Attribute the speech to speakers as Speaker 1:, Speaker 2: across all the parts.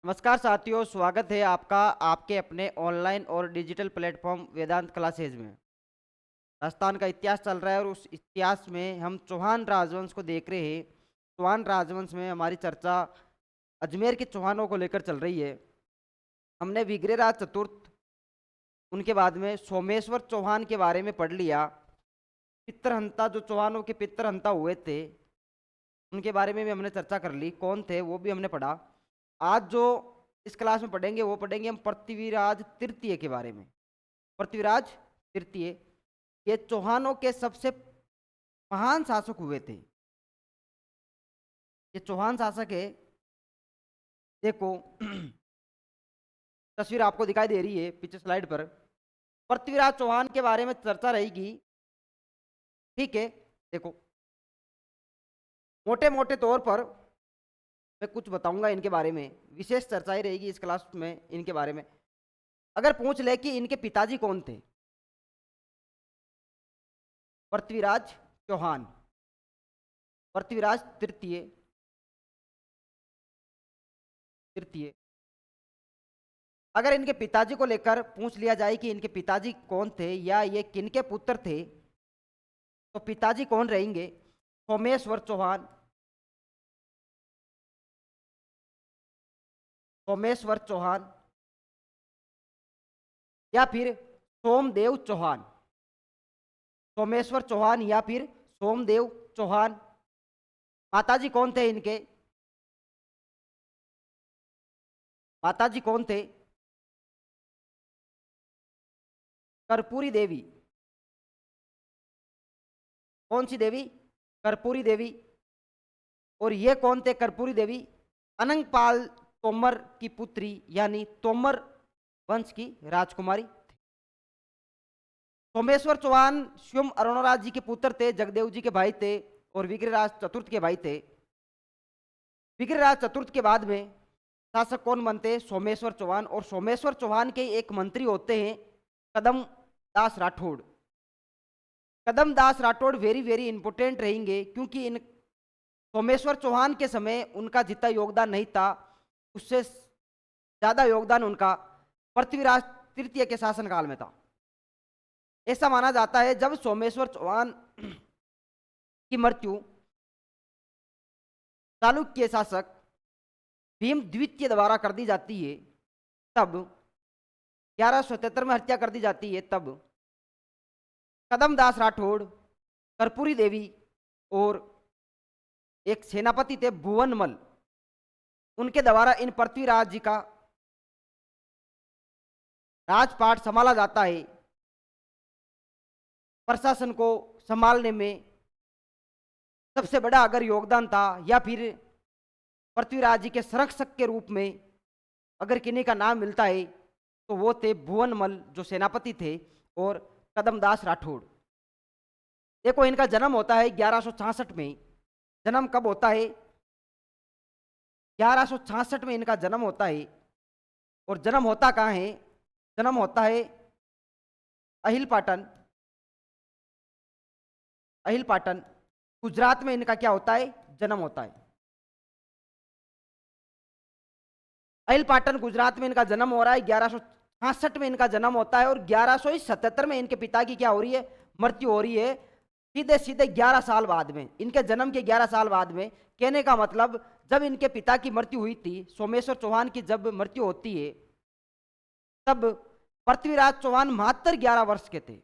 Speaker 1: नमस्कार साथियों, स्वागत है आपका आपके अपने ऑनलाइन और डिजिटल प्लेटफॉर्म वेदांत क्लासेज में। राजस्थान का इतिहास चल रहा है और उस इतिहास में हम चौहान राजवंश को देख रहे हैं। चौहान राजवंश में हमारी चर्चा अजमेर के चौहानों को लेकर चल रही है। हमने विग्रहराज चतुर्थ, उनके बाद में सोमेश्वर चौहान के बारे में पढ़ लिया। पितरहंता, जो चौहानों के पितरहंता हुए थे, उनके बारे में भी हमने चर्चा कर ली, कौन थे वो भी हमने पढ़ा। आज जो इस क्लास में पढ़ेंगे वो पढ़ेंगे हम पृथ्वीराज तृतीय के बारे में। पृथ्वीराज तृतीय ये चौहानों के सबसे महान शासक हुए थे। ये चौहान शासक है। देखो तस्वीर आपको दिखाई दे रही है पीछे स्लाइड पर। पृथ्वीराज चौहान के बारे में चर्चा रहेगी। ठीक है, देखो मोटे मोटे तौर पर मैं कुछ बताऊंगा इनके बारे में। विशेष चर्चाएं रहेगी इस क्लास में इनके बारे में। अगर पूछ ले कि इनके पिताजी कौन थे, पृथ्वीराज चौहान, पृथ्वीराज तृतीय, तृतीय। अगर इनके पिताजी को लेकर पूछ लिया जाए कि इनके पिताजी कौन थे या ये किनके पुत्र थे, तो पिताजी कौन रहेंगे? सोमेश्वर चौहान, सोमेश्वर चौहान या फिर सोमदेव चौहान। सोमेश्वर चौहान या फिर सोमदेव चौहान। माताजी कौन थे इनके? माताजी कौन थे? कर्पूरी देवी। कौन सी देवी? कर्पूरी देवी। और ये कौन थे कर्पूरी देवी? अनंगपाल तोमर की पुत्री, यानी तोमर वंश की राजकुमारी। सोमेश्वर चौहान स्वयं अरुणराज जी के पुत्र थे, जगदेव जी के भाई थे और विग्रहराज चतुर्थ के भाई थे। विग्रहराज चतुर्थ के बाद में शासक कौन बनते? सोमेश्वर चौहान। और सोमेश्वर चौहान के एक मंत्री होते हैं कदम दास राठौड़। कदम दास राठौड़ वेरी वेरी इंपोर्टेंट रहेंगे, क्योंकि इन सोमेश्वर चौहान के समय उनका जितना योगदान नहीं था, उससे ज्यादा योगदान उनका पृथ्वीराज तृतीय के शासनकाल में था। ऐसा माना जाता है जब सोमेश्वर चौहान की मृत्यु चालुक्य शासक भीम द्वितीय द्वारा कर दी जाती है, तब 1177 में हत्या कर दी जाती है, तब कदमदास राठौड़, कर्पूरी देवी और एक सेनापति थे भुवनमल, उनके द्वारा इन पृथ्वीराज जी का राजपाट संभाला जाता है। प्रशासन को संभालने में सबसे बड़ा अगर योगदान था या फिर पृथ्वीराज जी के संरक्षक के रूप में अगर किन्हीं का नाम मिलता है, तो वो थे भुवनमल जो सेनापति थे और कदमदास राठौड़। देखो इनका जन्म होता है 1166 में। जन्म कब होता है? 1166 में इनका जन्म होता है। और जन्म होता कहाँ है? जन्म होता है अहिलपाटन। अहिलपाटन गुजरात में इनका क्या होता है? जन्म होता है। अहिलपाटन गुजरात में इनका जन्म हो रहा है। 1166 में इनका जन्म होता है और 1177 में इनके पिता की क्या हो रही है? मृत्यु हो रही है। सीधे सीधे 11 साल बाद में, इनके जन्म के 11 साल बाद में, कहने का मतलब जब इनके पिता की मृत्यु हुई थी, सोमेश्वर चौहान की जब मृत्यु होती है, तब पृथ्वीराज चौहान मात्र 11 वर्ष के थे।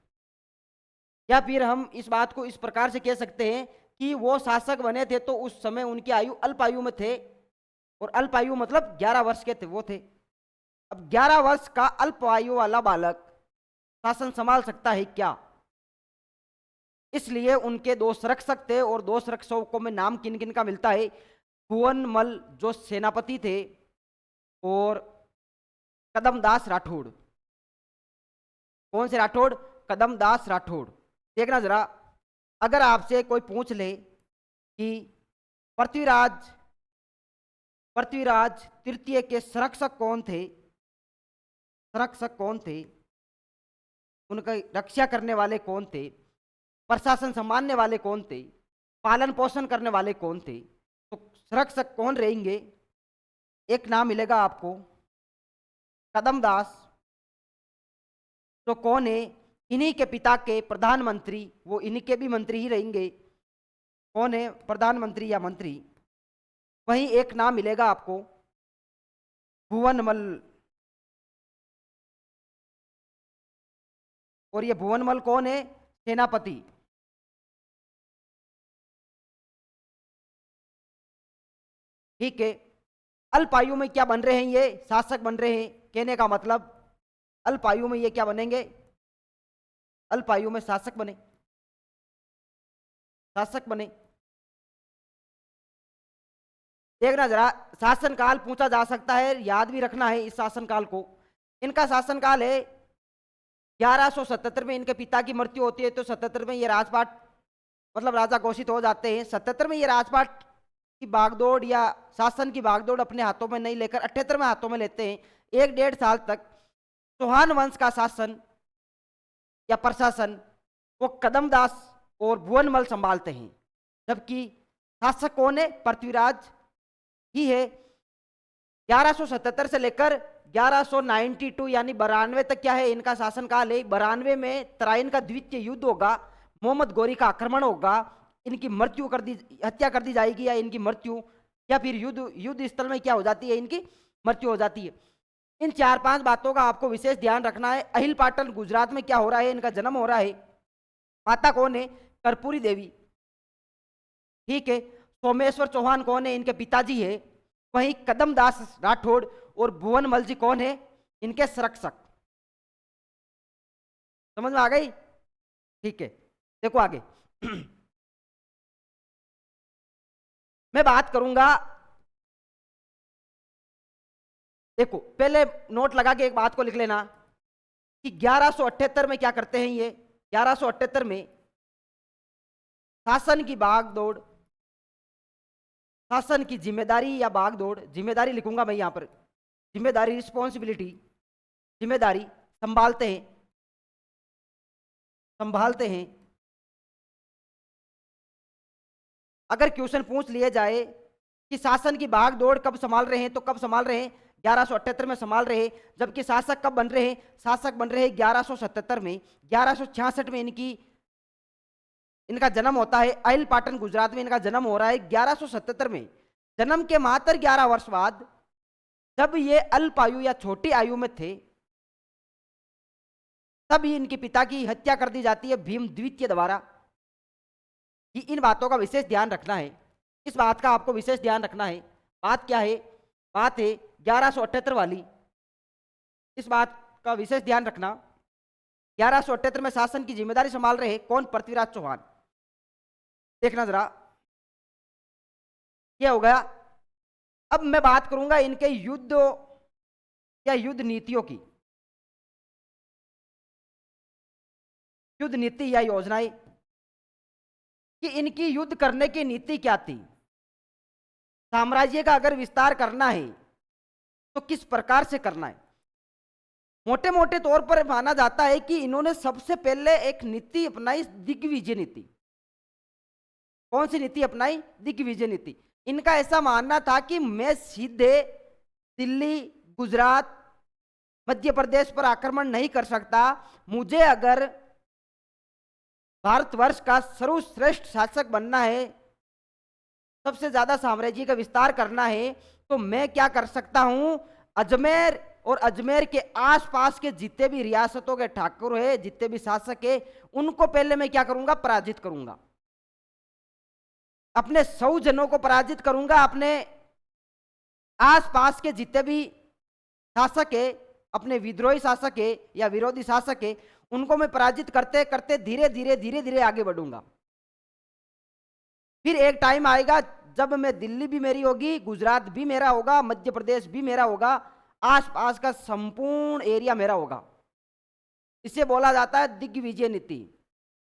Speaker 1: या फिर हम इस बात को इस प्रकार से कह सकते हैं कि वो शासक बने थे तो उस समय उनकी आयु अल्प आयु में थे, और अल्प आयु मतलब 11 वर्ष के थे वो थे। अब 11 वर्ष का अल्प आयु वाला बालक शासन संभाल सकता है क्या? इसलिए उनके दो संरक्षक थे, और दो संरक्षकों में नाम किन किन का मिलता है? भुवनमल जो सेनापति थे और कदमदास राठौड़। कौन से राठौड़? कदमदास राठौड़। देखना जरा, अगर आपसे कोई पूछ ले कि पृथ्वीराज पृथ्वीराज तृतीय के संरक्षक कौन थे, संरक्षक कौन थे, उनकी रक्षा करने वाले कौन थे, प्रशासन संभालने वाले कौन थे, पालन पोषण करने वाले कौन थे, तो संरक्षक कौन रहेंगे? एक नाम मिलेगा आपको कदमदास। तो कौन है? इन्हीं के पिता के प्रधानमंत्री, वो इन्हीं के भी मंत्री ही रहेंगे। कौन है? प्रधानमंत्री या मंत्री। वहीं एक नाम मिलेगा आपको भुवनमल। और ये भुवनमल कौन है? सेनापति। ठीक है। अल्पायु में क्या बन रहे हैं? ये शासक बन रहे हैं। कहने का मतलब अल्पायु में ये क्या बनेंगे? अल्पायु में शासक बने, शासक बने। देखना जरा, शासनकाल पूछा जा सकता है, याद भी रखना है इस शासनकाल को। इनका शासनकाल है 1177 में इनके पिता की मृत्यु होती है, तो 77 में ये राजपाट मतलब राजा घोषित हो जाते हैं। 77 में ये राजपाट की बागडोर या शासन की बागडोर अपने हाथों में नहीं लेकर 78 में हाथों में लेते हैं। 1-1.5 साल तक चौहान वंश का शासन या प्रशासन वो कदमदास और भुवनमल संभालते हैं, जबकि शासक कौन है? पृथ्वीराज ही है। 1177 से लेकर 1192 यानी 92 तक क्या है? इनका शासनकाल है। 92 में तराइन का द्वितीय युद्ध होगा, मोहम्मद गोरी का आक्रमण होगा, इनकी मृत्यु कर दी, हत्या कर दी जाएगी, या इनकी मृत्यु, या फिर युद्ध स्थल में क्या हो जाती है? इनकी मृत्यु हो जाती है। इन 4-5 बातों का आपको विशेष ध्यान रखना है। अहिल पाटन गुजरात में क्या हो रहा है? इनका जन्म हो रहा है। माता कौन है? कर्पूरी देवी। ठीक है। सोमेश्वर चौहान कौन है? इनके पिताजी है। वहीं कदमदास राठौड़ और भुवनमल जी कौन है? इनके संरक्षक। समझ में आ गई? ठीक है, देखो आगे। मैं बात करूंगा, देखो पहले नोट लगा के एक बात को लिख लेना कि 1178 में क्या करते हैं ये? 1178 में शासन की बागडोर, शासन की जिम्मेदारी या बागडोर, जिम्मेदारी लिखूंगा मैं यहां पर, जिम्मेदारी रिस्पॉन्सिबिलिटी, जिम्मेदारी संभालते हैं, संभालते हैं। अगर क्वेश्चन पूछ लिया जाए कि शासन की बागडोर कब संभाल रहे हैं, तो कब संभाल रहे हैं? 1178 में संभाल रहे हैं। जबकि शासक कब बन रहे हैं? शासक बन रहे हैं 1177 में। 1166 में इनका जन्म होता है। अहिल पाटन गुजरात में इनका जन्म हो रहा है 1177 में। जन्म के मात्र 11 वर्ष बाद, जब ये अल्पायु या छोटी आयु में थे, तब ही इनके पिता की हत्या कर दी जाती है भीम द्वितीय द्वारा। इन बातों का विशेष ध्यान रखना है, इस बात का आपको विशेष ध्यान रखना है। बात क्या है? बात है 1178 वाली। इस बात का विशेष ध्यान रखना। 1178 में शासन की जिम्मेदारी संभाल रहे कौन? पृथ्वीराज चौहान। देखना जरा, क्या हो गया। अब मैं बात करूंगा इनके युद्ध या युद्ध नीतियों की, युद्ध नीति या योजनाएं, कि इनकी युद्ध करने की नीति क्या थी। साम्राज्य का अगर विस्तार करना है तो किस प्रकार से करना है। मोटे मोटे तौर पर माना जाता है कि इन्होंने सबसे पहले एक नीति अपनाई, दिग्विजय नीति। कौन सी नीति अपनाई? दिग्विजय नीति। इनका ऐसा मानना था कि मैं सीधे दिल्ली, गुजरात, मध्य प्रदेश पर आक्रमण नहीं कर सकता। मुझे अगर भारतवर्ष का सर्वश्रेष्ठ शासक बनना है, सबसे ज्यादा साम्राज्य का विस्तार करना है, तो मैं क्या कर सकता हूं? अजमेर और अजमेर के आसपास के जितने भी रियासतों के ठाकुर है, जितने भी शासक है, उनको पहले मैं क्या करूंगा? पराजित करूंगा। अपने 100 जनों को पराजित करूंगा। अपने आसपास के जितने भी शासक है, अपने विद्रोही शासक है या विरोधी शासक है, उनको मैं पराजित करते करते धीरे धीरे आगे बढ़ूंगा। फिर एक टाइम आएगा जब मैं, दिल्ली भी मेरी होगी, गुजरात भी मेरा होगा, मध्य प्रदेश भी मेरा होगा, आसपास का संपूर्ण एरिया मेरा होगा। इसे बोला जाता है दिग्विजय नीति,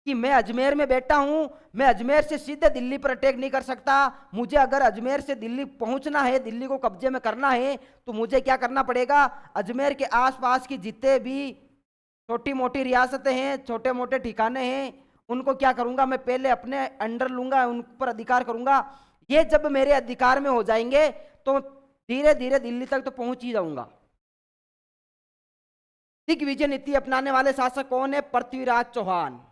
Speaker 1: कि मैं अजमेर में बैठा हूं, मैं अजमेर से सीधे दिल्ली पर अटैक नहीं कर सकता। मुझे अगर अजमेर से दिल्ली पहुंचना है, दिल्ली को कब्जे में करना है, तो मुझे क्या करना पड़ेगा? अजमेर के आसपास की जितने भी छोटी मोटी रियासतें हैं, छोटे मोटे ठिकाने हैं, उनको क्या करूंगा? मैं पहले अपने अंडर लूंगा, उन पर अधिकार करूंगा। ये जब मेरे अधिकार में हो जाएंगे तो धीरे धीरे दिल्ली तक तो पहुंच ही जाऊंगा। दिग्विजय नीति अपनाने वाले शासक कौन है? पृथ्वीराज चौहान।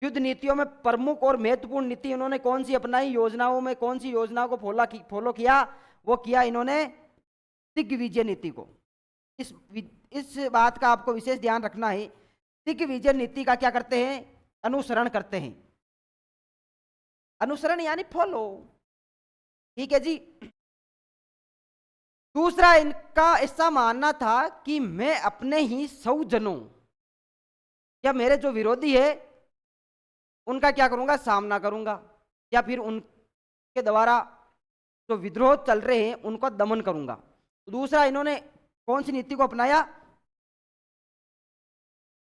Speaker 1: युद्ध नीतियों में प्रमुख और महत्वपूर्ण नीति इन्होंने कौन सी अपनाई? योजनाओं में कौन सी योजनाओं को फॉलो किया? वो किया इन्होंने दिग्विजय नीति को। इस बात का आपको विशेष ध्यान रखना है। दिग्विजय नीति का क्या करते हैं? अनुसरण करते हैं। अनुसरण यानी फॉलो। ठीक है जी। दूसरा, इनका ऐसा मानना था कि मैं अपने ही स्वजनों या मेरे जो विरोधी है उनका क्या करूंगा? सामना करूंगा, या फिर उनके द्वारा जो विद्रोह चल रहे हैं उनको दमन करूंगा। दूसरा, इन्होंने कौन सी नीति को अपनाया?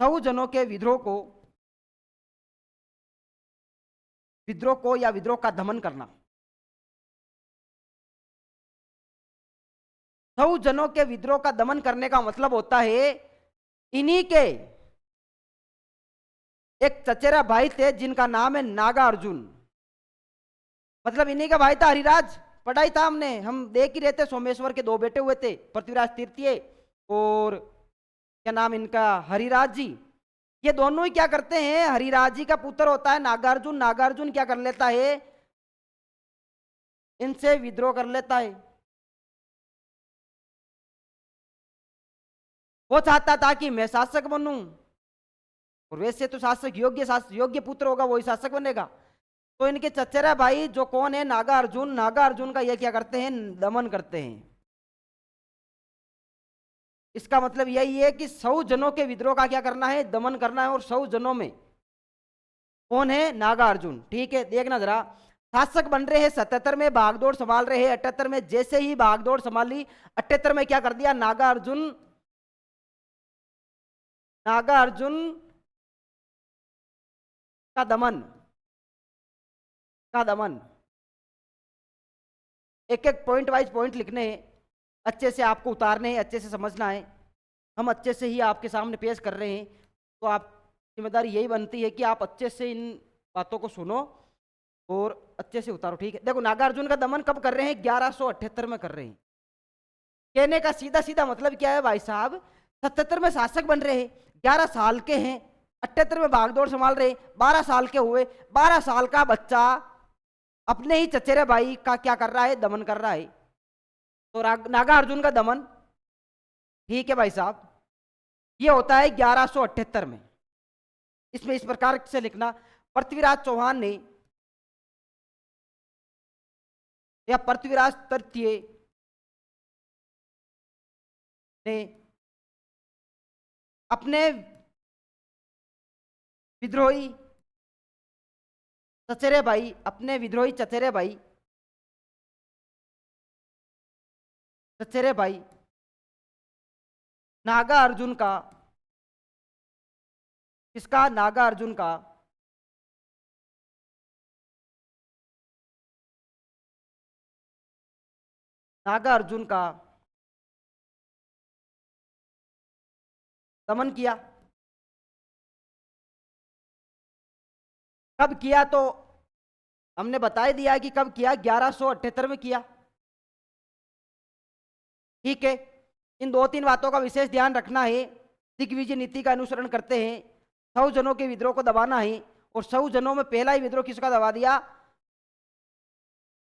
Speaker 1: स्वजनों के विद्रोह को या विद्रोह का दमन करना। स्वजनों के विद्रोह का दमन करने का मतलब होता है इन्हीं के एक चचेरा भाई थे जिनका नाम है नागा अर्जुन। मतलब इन्हीं का भाई था हरिराज। पढ़ाई था हमने, हम देख ही रहते। सोमेश्वर के 2 बेटे हुए थे, पृथ्वीराज तृतीय और क्या नाम इनका, हरिराज जी। ये दोनों ही क्या करते हैं? हरिराज जी का पुत्र होता है नागार्जुन। नागार्जुन क्या कर लेता है? इनसे विद्रोह कर लेता है। वो चाहता था कि मैं शासक बनूं, और वैसे तो शासक योग्य पुत्र होगा वही शासक बनेगा। तो इनके चचेरा भाई जो कौन है? नागा अर्जुन। नागा अर्जुन का ये क्या करते हैं? दमन करते हैं। इसका मतलब यही है कि 100 जनों के विद्रोह का क्या करना है? दमन करना है। और 100 जनों में कौन है? नागा अर्जुन। ठीक है, देखना जरा। शासक बन रहे हैं 77 में, भागदौड़ संभाल रहे हैं 78 में। जैसे ही भागदौड़ संभाली 78 में क्या कर दिया? नागा अर्जुन का दमन। एक एक पॉइंट वाइज पॉइंट लिखने हैं, अच्छे से आपको उतारने हैं, अच्छे से समझना है। हम अच्छे से ही आपके सामने पेश कर रहे हैं, तो आप जिम्मेदारी यही बनती है कि आप अच्छे से इन बातों को सुनो और अच्छे से उतारो। ठीक है, देखो नागार्जुन का दमन कब कर रहे हैं? 1178 में कर रहे हैं। कहने का सीधा सीधा मतलब क्या है भाई साहब? 77 में शासक बन रहे हैं, 11 साल के हैं, 78 में भागदौड़ संभाल रहे, 12 साल के हुए। 12 साल का बच्चा अपने ही चचेरे भाई का क्या कर रहा है? दमन कर रहा है। तो नागा अर्जुन का दमन, ठीक है भाई साहब, ये होता है 1178 में। इसमें इस प्रकार से लिखना, पृथ्वीराज चौहान ने या पृथ्वीराज तृतीय ने अपने विद्रोही चचेरे भाई नागा अर्जुन का, किसका? नागा अर्जुन का दमन किया। कब किया? तो हमने बता ही दिया कि कब किया, 1178 में किया। ठीक है, इन 2-3 बातों का विशेष ध्यान रखना है। दिग्विजय नीति का अनुसरण करते हैं, 100 जनों के विद्रोह को दबाना है। और 100 जनों में पहला ही विद्रोह किसका दबा दिया?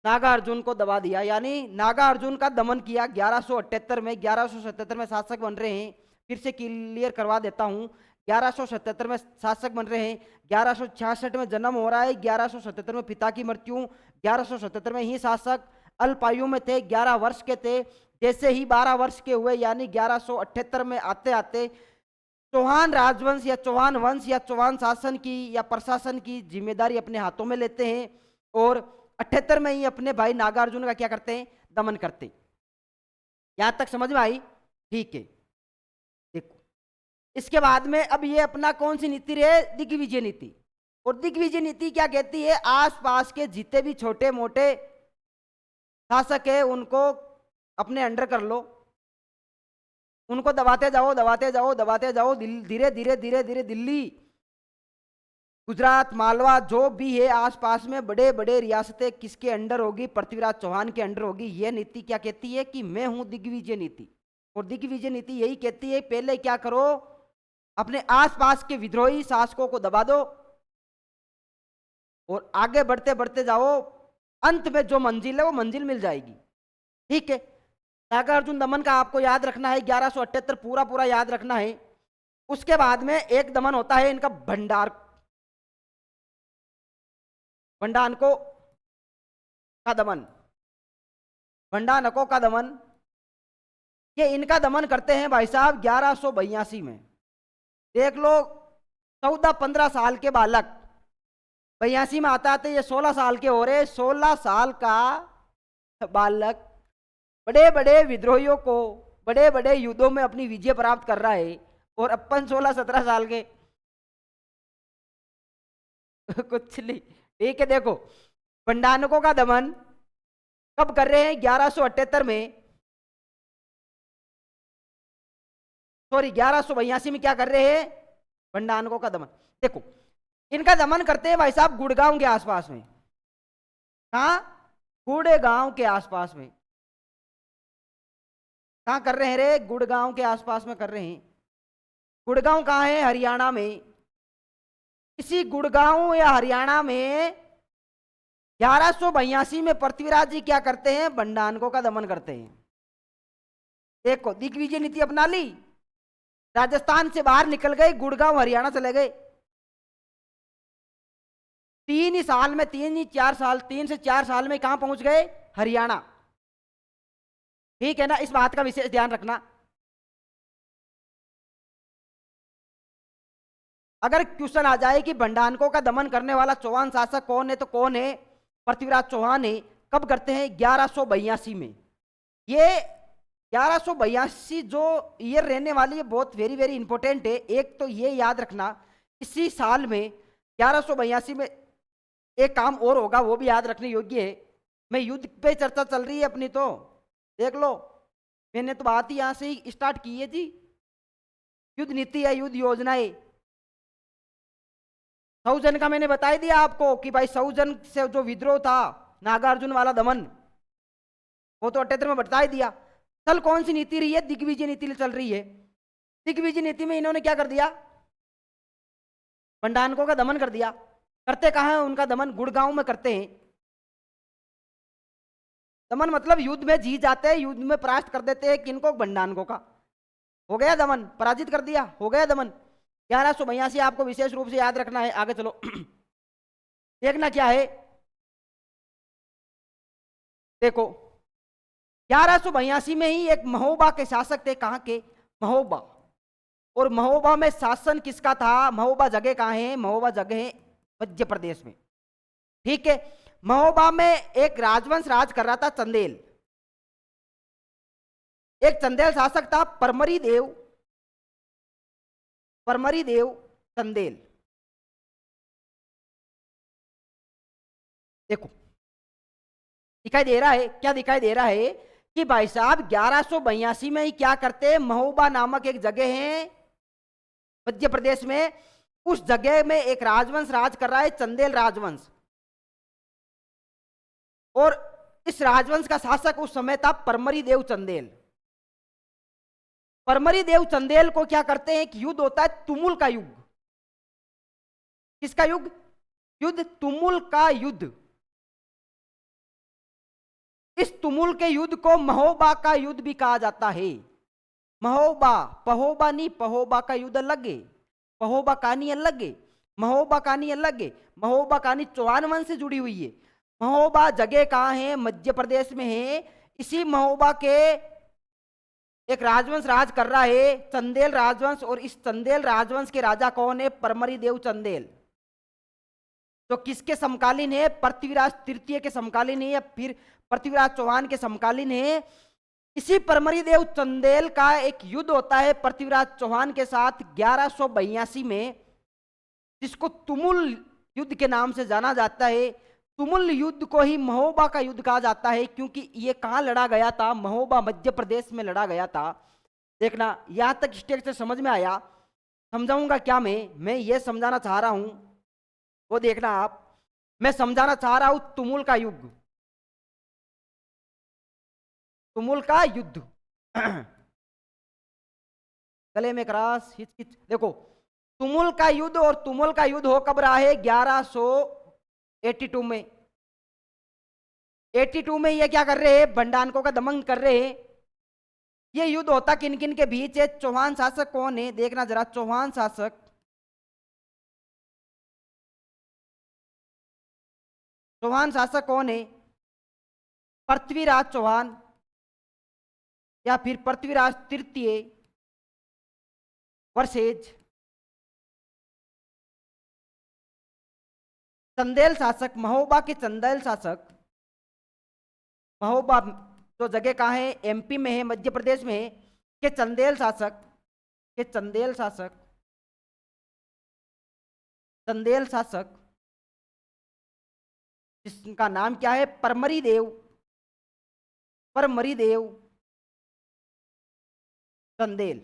Speaker 1: नागा अर्जुन को दबा दिया, यानी नागा अर्जुन का दमन किया 1178 में। 1177 में शासक बन रहे हैं। फिर से क्लियर करवा देता हूं, 1177 में शासक बन रहे हैं, 1166 में जन्म हो रहा है, 1177 में पिता की मृत्यु, 1177 में ही शासक अल्पायु में थे, 11 वर्ष के थे। जैसे ही 12 वर्ष के हुए, यानी 1178 में आते आते चौहान राजवंश या चौहान वंश या चौहान शासन की या प्रशासन की जिम्मेदारी अपने हाथों में लेते हैं, और 78 में ही अपने भाई नागार्जुन का क्या करते हैं? दमन करते। यहां तक समझ में आई? ठीक है, देखो इसके बाद में अब ये अपना कौन सी नीति रहे? दिग्विजय नीति। और दिग्विजय नीति क्या कहती है? आसपास के जितने भी छोटे मोटे शासक है उनको अपने अंडर कर लो, उनको दबाते जाओ, धीरे धीरे दिल्ली गुजरात, मालवा जो भी है आसपास में बड़े बड़े रियासतें किसके अंडर होगी? पृथ्वीराज चौहान के अंडर होगी। यह नीति क्या कहती है कि मैं हूं दिग्विजय नीति। और दिग्विजय नीति यही कहती है पहले क्या करो, अपने आसपास के विद्रोही शासकों को दबा दो और आगे बढ़ते बढ़ते जाओ, अंत में जो मंजिल है वो मंजिल मिल जाएगी। ठीक है, नागार्जुन दमन का आपको याद रखना है, 1178 पूरा पूरा याद रखना है। उसके बाद में एक दमन होता है इनका भंडानको का दमन, भंडानको का दमन। ये इनका दमन करते हैं भाई साहब 1182 में। देख लो, 14-15 साल के बालक 82 में आता आते ये 16 साल के हो रहे। 16 साल का बालक बड़े बड़े विद्रोहियों को बड़े बड़े युद्धों में अपनी विजय प्राप्त कर रहा है, और अपन 16-17 साल के कुछ नहीं। ठीक है, देखो भंडारकों का दमन कब कर रहे हैं? 1178 में, सॉरी 1182 में क्या कर रहे हैं? भंडारकों का दमन। देखो इनका दमन करते हैं भाई साहब गुड़गांव के आसपास में। कहा? गुड़गांव के आसपास में। कहां कर रहे हैं रे? गुड़गांव के आसपास में कर रहे हैं। गुड़गांव कहां है? हरियाणा में। इसी गुड़गांव या हरियाणा में 1182 में पृथ्वीराज जी क्या करते हैं? भंडारकों का दमन करते हैं। देखो दिग्विजय नीति अपना ली, राजस्थान से बाहर निकल गए, गुड़गांव हरियाणा चले गए। 3 ही साल में, 3 से 4 साल में कहां पहुंच गए? हरियाणा। ठीक है ना, इस बात का विशेष ध्यान रखना। अगर क्वेश्चन आ जाए कि भंडारकों का दमन करने वाला चौहान शासक कौन है, तो कौन है? पृथ्वीराज चौहान है। कब करते हैं? 1182 में। ये 1182 जो ईयर रहने वाली है बहुत वेरी वेरी इंपॉर्टेंट है। एक तो ये याद रखना, इसी साल में 1182 में एक काम और होगा, वो भी याद रखने योग्य है। मैं युद्ध पे चर्चा चल रही है अपनी, तो देख लो, मैंने तो बात ही यहां से ही स्टार्ट की है जी। युद्ध नीति है, युद्ध योजना है। सौजन का मैंने बता दिया आपको कि भाई सौजन से जो विद्रोह था, नागार्जुन वाला दमन, वो तो 78 में बता ही दिया। कल कौन सी नीति रही है? दिग्विजय नीति चल रही है। दिग्विजय नीति में इन्होंने क्या कर दिया? भंडारकों का दमन कर दिया। करते कहां है उनका दमन? गुड़गांव में करते हैं दमन। मतलब युद्ध में जीत जाते हैं, युद्ध में परास्त कर देते हैं किनको? भंडारकों का। हो गया दमन, पराजित कर दिया, हो गया दमन। 1182 आपको विशेष रूप से याद रखना है। आगे चलो देखना क्या है। देखो 1182 में ही एक महोबा के शासक थे। कहां के? महोबा। और महोबा में शासन किसका था? महोबा जगह कहां है? महोबा जगह है मध्य प्रदेश में। ठीक है, महोबा में एक राजवंश राज कर रहा था, चंदेल। एक चंदेल शासक था, परमरी देव चंदेल। देखो दिखाई दे रहा है, क्या दिखाई दे रहा है कि भाई साहब 1182 में ही क्या करते हैं? महोबा नामक एक जगह है मध्य प्रदेश में। उस जगह में एक राजवंश राज कर रहा है, चंदेल राजवंश। और इस राजवंश का शासक उस समय था परमरी देव चंदेल। परमरी देव चंदेल को क्या करते हैं कि युद्ध होता है, तुमुल का युद्ध। किसका युद्ध? युद्ध तुमुल का युद्ध। इस तुमुल के युद्ध को महोबा का युद्ध भी कहा जाता है। महोबा, पहोबा नहीं, पहोबा का युद्ध अलग है, पहोबा कहानी अलग है, महोबा कहानी अलग है। महोबा कहानी चौहान वंश से जुड़ी हुई है। महोबा जगह कहां है? मध्य प्रदेश में है। इसी महोबा के एक राजवंश राज कर रहा है, चंदेल राजवंश। और इस चंदेल राजवंश के राजा कौन है? परमरी देव चंदेल। तो किसके समकालीन है? पृथ्वीराज तृतीय के समकालीन है, या फिर पृथ्वीराज चौहान के समकालीन है। इसी परमरी देव चंदेल का एक युद्ध होता है पृथ्वीराज चौहान के साथ 1182 में, जिसको तुमुल युद्ध के नाम से जाना जाता है। तुमुल युद्ध को ही महोबा का युद्ध कहा जाता है, क्योंकि ये कहां लड़ा गया था? महोबा मध्य प्रदेश में लड़ा गया था। देखना, यहां तक स्टेज से समझ में आया? समझाऊंगा क्या मैं ये समझाना चाह रहा हूं वो देखना आप, मैं समझाना चाह रहा हूं तुमुल का युग, तुमुल का युद्ध। गले में क्रास, हिचकिच, देखो तुमुल का युद्ध, और तुमुल का युद्ध हो कब रहा है? 1182 में। 82 में ये क्या कर रहे हैं? बंडानकों का दमन कर रहे हैं। ये युद्ध होता किन किन के बीच है? चौहान शासक कौन है? देखना जरा, चौहान शासक, चौहान शासक कौन है? पृथ्वीराज चौहान, या फिर पृथ्वीराज तृतीय वर्सेज चंदेल शासक, महोबा के चंदेल शासक। महोबा तो जगह कहाँ है? एमपी में है, मध्य प्रदेश में है। के चंदेल शासक, के चंदेल शासक, चंदेल शासक जिसका नाम क्या है? परमरी देव, परमरी देव चंदेल।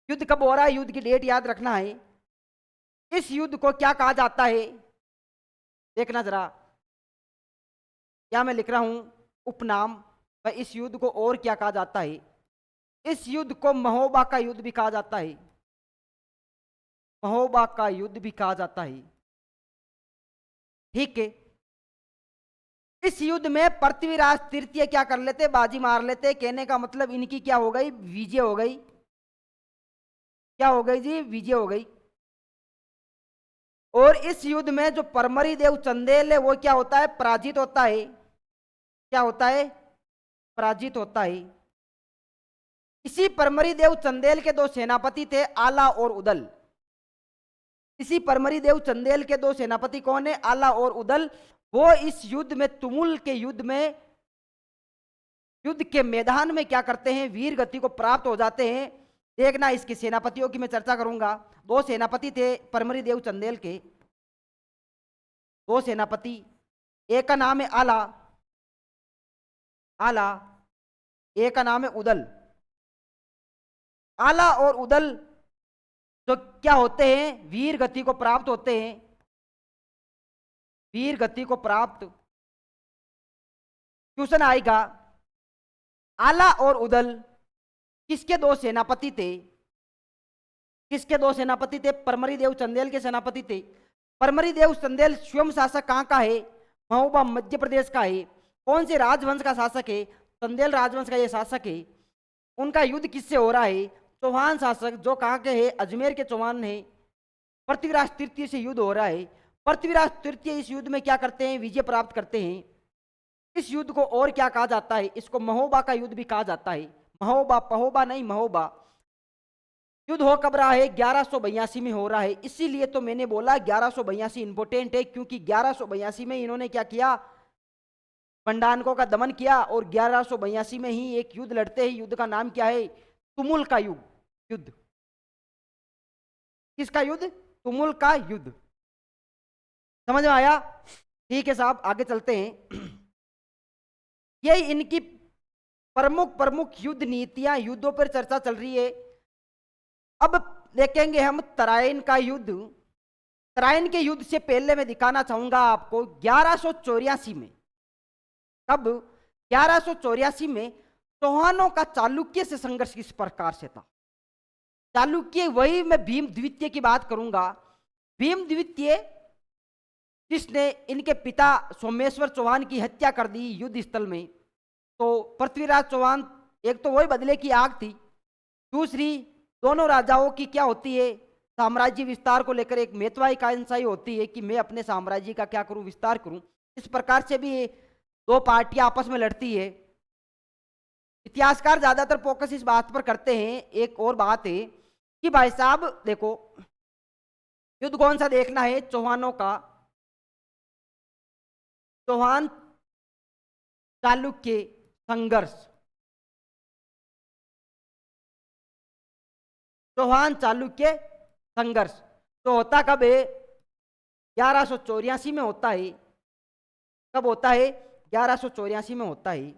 Speaker 1: युद्ध कब हो रहा है? युद्ध की डेट याद रखना है। इस युद्ध को क्या कहा जाता है? देखना जरा, क्या मैं लिख रहा हूं उपनाम, व इस युद्ध को और क्या कहा जाता है? इस युद्ध को महोबा का युद्ध भी कहा जाता है, महोबा का युद्ध भी कहा जाता है। ठीक है, इस युद्ध में पृथ्वीराज तृतीय क्या कर लेते? बाजी मार लेते। कहने का मतलब इनकी क्या हो गई? विजय हो गई। क्या हो गई जी? विजय हो गई। और इस युद्ध में जो परमरी देव चंदेल है वो क्या होता है? पराजित होता है। क्या होता है? पराजित होता है। इसी परमरी देव चंदेल के दो सेनापति थे, आला और उदल। इसी परमरी देव चंदेल के दो सेनापति कौन है? आला और उदल। वो इस युद्ध में, तुमुल के युद्ध में, युद्ध के मैदान में क्या करते हैं? वीर गति को प्राप्त हो जाते हैं। देखना, इसके सेनापतियों की मैं चर्चा करूंगा। दो सेनापति थे परमरी देव चंदेल के, दो सेनापति। एक का नाम है आला, आला, एक का नाम है उदल। आला और उदल जो क्या होते हैं? वीर गति को प्राप्त होते हैं, वीर गति को प्राप्त। क्वेश्चन आएगा, आला और उदल किसके दो सेनापति थे? किसके दो सेनापति थे? परमरी देव चंदेल के सेनापति थे। परमरी देव चंदेल स्वयं शासक कहाँ का है? महोबा मध्य प्रदेश का है। कौन से राजवंश का शासक है? चंदेल राजवंश का ये शासक है। उनका युद्ध किससे हो रहा है? चौहान शासक जो कहाँ के है? अजमेर के चौहान है। पृथ्वीराज तृतीय से युद्ध हो रहा है। पृथ्वीराज तृतीय इस युद्ध में क्या करते हैं? विजय प्राप्त करते हैं। इस युद्ध को और क्या कहा जाता है? इसको महोबा का युद्ध भी कहा जाता है। महोबा, पहोबा नहीं, महोबा। युद्ध हो कब रहा है? 1182 में हो रहा है। इसीलिए तो मैंने बोला 1182 इंपोर्टेंट है, क्योंकि 1182 में इन्होंने क्या किया? पंडानकों का दमन किया। और 1182 में ही एक युद्ध लड़ते हैं। युद्ध का नाम क्या है? तुमुल का युद्ध। युद्ध किसका युद्ध? तुमुल का युद्ध। समझ में आया? ठीक है साहब, आगे चलते हैं। ये इनकी प्रमुख प्रमुख युद्ध नीतियां, युद्धों पर चर्चा चल रही है। अब देखेंगे हम तराइन का युद्ध। तराइन के युद्ध से पहले मैं दिखाना चाहूंगा आपको 1184 में। कब? 1184 में चौहानों का चालुक्य से संघर्ष किस प्रकार से था? चालुक्य, वही मैं भीम द्वितीय की बात करूंगा। भीम द्वितीय जिसने इनके पिता सोमेश्वर चौहान की हत्या कर दी युद्ध स्थल में। तो पृथ्वीराज चौहान, एक तो वही बदले की आग थी, दूसरी दोनों राजाओं की क्या होती है? साम्राज्य विस्तार को लेकर एक महत्वाकांक्षा ही होती है कि मैं अपने साम्राज्य का क्या करूं? विस्तार करूं। इस प्रकार से भी दो पार्टियां आपस में लड़ती है। इतिहासकार ज्यादातर फोकस इस बात पर करते हैं। एक और बात है कि भाई साहब देखो, युद्ध कौन सा देखना है? चौहानों का, चौहान चालुक्य संघर्ष, चौहान चालुक्य संघर्ष। तो होता कब है? 1184 में होता है। कब होता है? 1184 में होता है।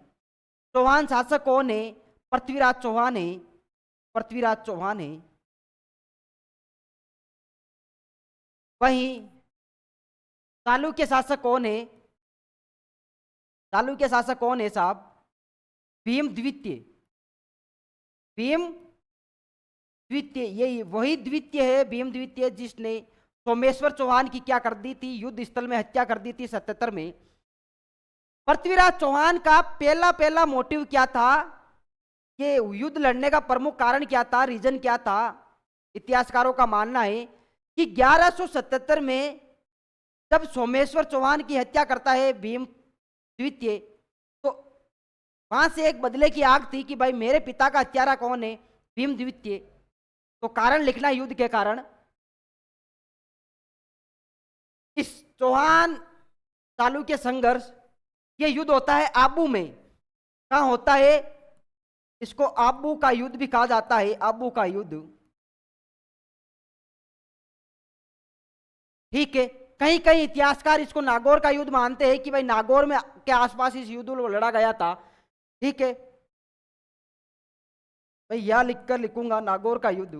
Speaker 1: चौहान शासक कौन है? पृथ्वीराज चौहान है। पृथ्वीराज चौहान है। वहीं चालुक्य शासक कौन है? चालुक्य शासक कौन है साहब? भीम द्वितीय। भीम द्वितीय, यही वही द्वितीय है, भीम द्वितीय, जिसने सोमेश्वर चौहान की क्या कर दी थी, युद्ध स्थल में हत्या कर दी थी 77 में। पृथ्वीराज चौहान का पहला पहला मोटिव क्या था, ये युद्ध लड़ने का प्रमुख कारण क्या था, रीजन क्या था? इतिहासकारों का मानना है कि 1177 में जब सोमेश्वर चौहान की हत्या करता है भीम द्वितीय, तो वहां से एक बदले की आग थी कि भाई मेरे पिता का हत्यारा कौन है, भीम द्वितीय। तो कारण लिखना युद्ध के कारण। इस चौहान चालुक्य संघर्ष, ये युद्ध होता है आबू में। कहां होता है? इसको आबू का युद्ध भी कहा जाता है, आबू का युद्ध। ठीक है, कहीं कहीं इतिहासकार इसको नागौर का युद्ध मानते हैं कि भाई नागौर में के आसपास इस युद्ध को लड़ा गया था। ठीक है भाई, यह लिखकर लिखूंगा नागौर का युद्ध।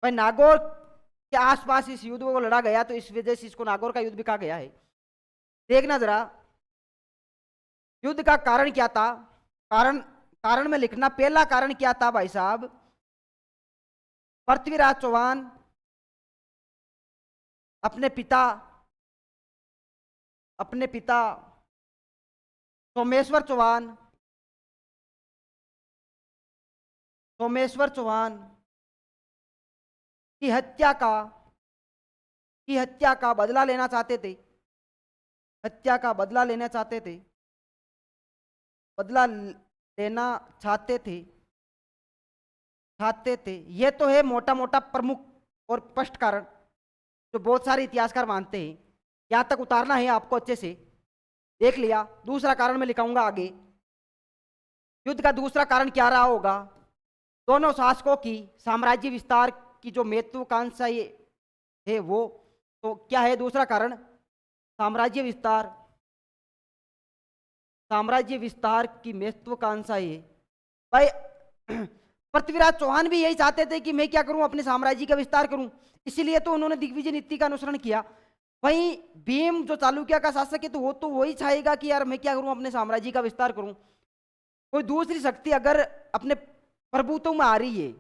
Speaker 1: भाई नागौर के आसपास इस युद्ध को लड़ा गया, तो इस वजह से इसको नागौर का युद्ध भी कहा गया है। देखना जरा युद्ध का कारण क्या था। कारण कारण में लिखना, पहला कारण क्या था भाई साहब? पृथ्वीराज चौहान अपने पिता सोमेश्वर चौहान की हत्या का बदला लेना चाहते थे। हत्या का बदला लेना चाहते थे। बदला लेना चाहते थे। यह तो है मोटा मोटा प्रमुख और स्पष्ट कारण जो बहुत सारे इतिहासकार मानते हैं। यहां तक उतारना है आपको अच्छे से। देख लिया। दूसरा कारण मैं लिखाऊंगा आगे। युद्ध का दूसरा कारण क्या रहा होगा? दोनों शासकों की साम्राज्य विस्तार की जो महत्वाकांक्षा है वो, तो क्या है दूसरा कारण? साम्राज्य विस्तार की महत्वाकांक्षा है। भाई पृथ्वीराज चौहान भी यही चाहते थे कि मैं क्या करूं, अपने साम्राज्य का विस्तार करूं, इसीलिए तो उन्होंने दिग्विजय नीति का अनुसरण किया। वहीं भीम जो चालुक्य का शासक है, तो वो तो वही चाहेगा कि यार मैं क्या करूं, अपने साम्राज्य का विस्तार करूं। कोई दूसरी शक्ति अगर अपने प्रभुत्व में आ रही है,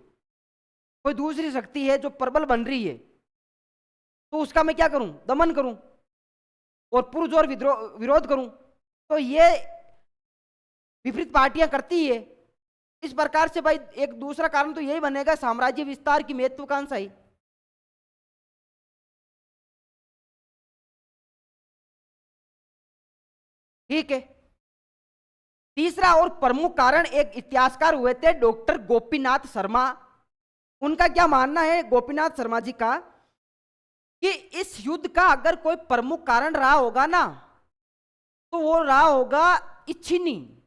Speaker 1: कोई दूसरी शक्ति है जो प्रबल बन रही है, तो उसका मैं क्या करूं, दमन करूं और पुरजोर विरोध करूं। तो ये विपरीत पार्टियां करती है। इस प्रकार से भाई एक दूसरा कारण तो यही बनेगा, साम्राज्य विस्तार की महत्वाकांक्षा ही। ठीक है। तीसरा और प्रमुख कारण एक इतिहासकार हुए थे डॉक्टर गोपीनाथ शर्मा। उनका क्या मानना है गोपीनाथ शर्मा जी का, कि इस युद्ध का अगर कोई प्रमुख कारण रहा होगा ना, तो वो रहा होगा इच्छिनी।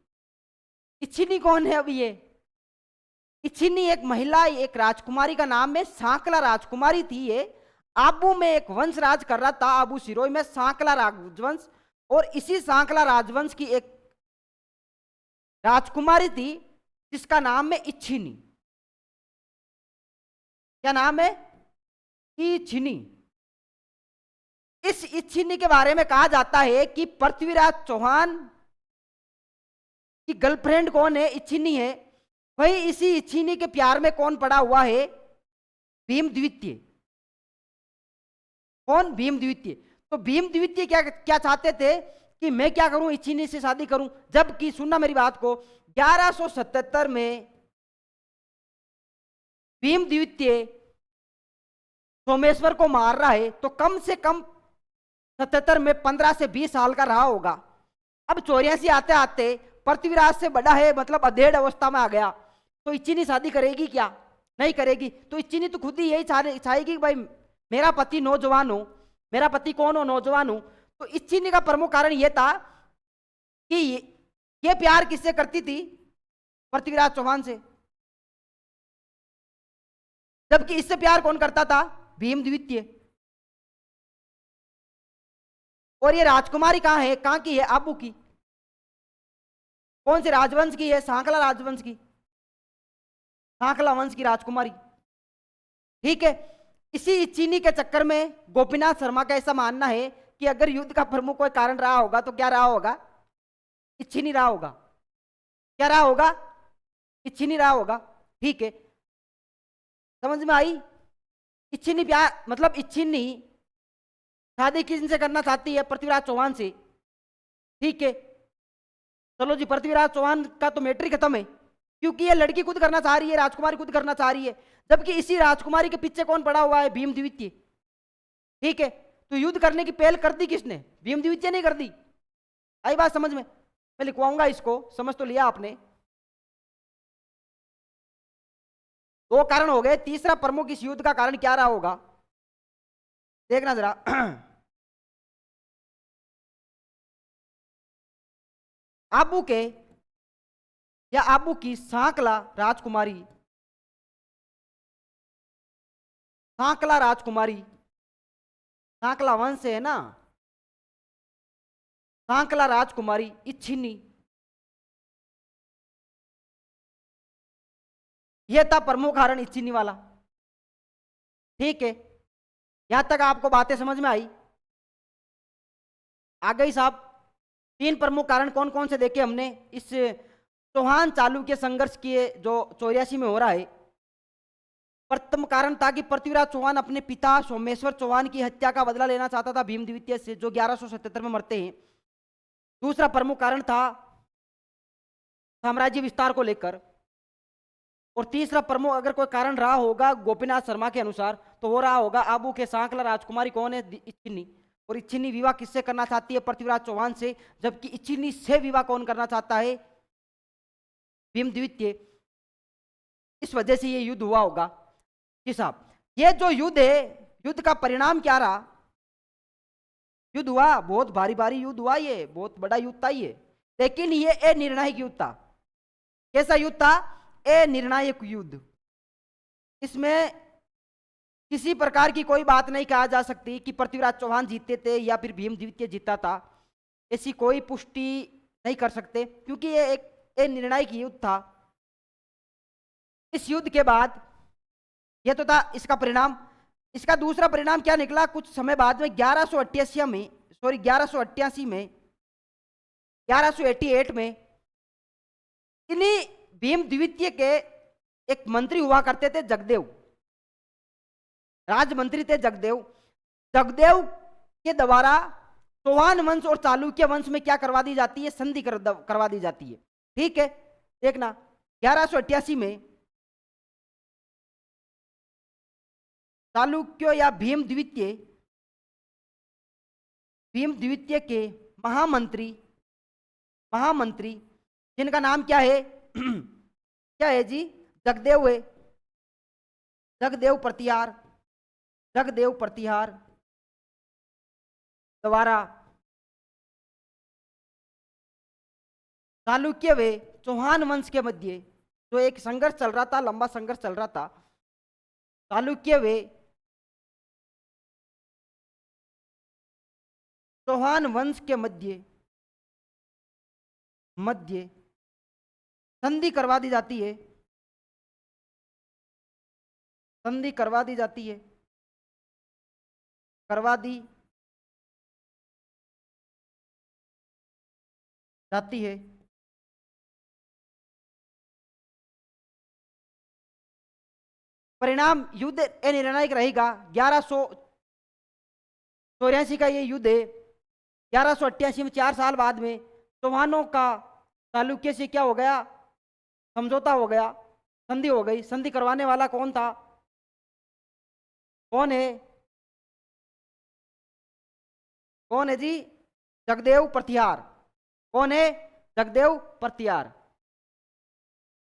Speaker 1: इच्छिनी कौन है? अब ये इच्छिनी एक महिला, एक राजकुमारी का नाम है, सांकला राजकुमारी थी ये। आबू में एक वंश राज कर रहा था, आबू सिरोही में सांकला राजवंश। और इसी सांकला राजवंश की एक राजकुमारी थी जिसका नाम है इच्छिनी। क्या नाम है? इच्छिनी। इस इच्छिनी के बारे में कहा जाता है कि पृथ्वीराज चौहान की गर्लफ्रेंड कौन है? इच्छिनी है। वही इसी इच्छिनी के प्यार में कौन पड़ा हुआ है? भीम द्वितीय। कौन? भीम द्वितीय। तो भीम द्वितीय क्या क्या चाहते थे कि मैं क्या करूं, इच्छिनी से शादी करूं। जबकि सुनना मेरी बात को, 1177 में भीम द्वितीय सोमेश्वर को मार रहा है, तो कम से कम 77 में 15 से 20 साल का रहा होगा। अब 84 आते आते पृथ्वीराज से बड़ा है, मतलब अधेड़ अवस्था में आ गया। तो इच्छिनी शादी करेगी क्या? नहीं करेगी। तो इच्छिनी तो खुद ही यही चाहेगी कि भाई मेरा पति नौजवान हो। मेरा पति कौन हो? नौजवान हो। तो इच्छिनी का प्रमुख कारण यह था कि ये प्यार किससे करती थी? पृथ्वीराज चौहान से। जबकि इससे प्यार कौन करता था? भीम द्वितीय। और ये राजकुमारी कहां है? कहां की है? आबू की। कौन से राजवंश की है? सांकला राजवंश की, सांकला वंश की राजकुमारी। ठीक है। इसी चीनी के चक्कर में गोपीनाथ शर्मा का ऐसा मानना है कि अगर युद्ध का प्रमुख कोई कारण रहा होगा तो क्या रहा होगा, इच्छिनी रहा होगा। क्या रहा होगा, इच्छिनी रहा होगा। ठीक है, समझ में आई। इच्छिनी प्यार मतलब इच्छिनी शादी किससे करना चाहती है, पृथ्वीराज चौहान से। ठीक है, चलो जी, पृथ्वीराज चौहान का तो मैट्रिक खत्म है, क्योंकि ये लड़की खुद करना चाह रही है, राजकुमारी खुद करना चाह रही है, जबकि इसी राजकुमारी के पीछे कौन पड़ा हुआ है, भीमद्वितीय। ठीक है, तो युद्ध करने की पहल कर दी किसने, भीमद्वितीय नहीं कर दी। आई बात समझ में। मैं लिखवाऊंगा इसको, समझ तो लिया आपने। दो कारण हो गए, तीसरा प्रमुख इस युद्ध का कारण क्या रहा होगा, देखना जरा। आबू के या आबू की सांकला राजकुमारी, सांकला राजकुमारी, सांकला वंश है ना, सांकला राजकुमारी इच्छिनी, यह था प्रमुख कारण इच्छिनी वाला। ठीक है, यहां तक आपको बातें समझ में आई। आ गई साहब। तीन प्रमुख कारण कौन कौन से देखे हमने इस चौहान चालुक्य संघर्ष किए जो 84 में हो रहा है। प्रथम कारण था कि पृथ्वीराज चौहान अपने पिता सोमेश्वर चौहान की हत्या का बदला लेना चाहता था भीमद्वितीय से, जो 1177 में मरते हैं। दूसरा प्रमुख कारण था साम्राज्य विस्तार को लेकर। और तीसरा प्रमुख अगर कोई कारण रहा होगा गोपीनाथ शर्मा के अनुसार, तो वो रहा होगा आबू के सांकला राजकुमारी कौन है, इच्छिनी। और इच्छिनी विवाह किससे करना चाहती है, पृथ्वीराज चौहान से, जबकि इच्छिनी से विवाह कौन करना चाहता है, भीमद्वितीय। इस वजह से ये युद्ध हुआ होगा। जी साहब, ये जो युद्ध है, युद्ध का परिणाम क्या रहा, युद्ध हुआ, बहुत भारी भारी युद्ध हुआ, ये बहुत बड़ा युद्ध था ये, लेकिन ये अनिर्णायक युद्ध था। कैसा युद्ध था, अनिर्णायक युद्ध। इसमें किसी प्रकार की कोई बात नहीं कहा जा सकती कि पृथ्वीराज चौहान जीते थे या फिर भीमद्वितीय जीता था, ऐसी कोई पुष्टि नहीं कर सकते, क्योंकि ये एक अनिर्णायक युद्ध था। इस युद्ध के बाद यह तो था इसका परिणाम। इसका दूसरा परिणाम क्या निकला, कुछ समय बाद में 1188 में 1188 में इन्हीं भीमद्वितीय के एक मंत्री हुआ करते थे, जगदेव, राजमंत्री थे जगदेव। जगदेव के द्वारा चौहान वंश और चालुक्य वंश में क्या करवा दी जाती है, संधि करवा दी जाती है। ठीक है, देखना 1188 में चालुक्य या भीमद्वितीय के महामंत्री जिनका नाम क्या है क्या है जी, जगदेव है, जगदेव प्रतिहार द्वारा चालुक्य व चौहान वंश के मध्य जो एक संघर्ष चल रहा था, लंबा संघर्ष चल रहा था, चालुक्य व चौहान वंश के मध्य संधि करवा दी जाती है, संधि करवा दी जाती है, करवा दी जाती है। परिणाम युद्ध अनिर्णायक रहेगा। 1184 का ये युद्ध है। 1188 में 4 साल बाद में चौहानों का चालुक्य से क्या हो गया, समझौता हो गया, संधि हो गई। संधि करवाने वाला कौन था, कौन है जी, जगदेव प्रतिहार। कौन है, जगदेव प्रतिहार।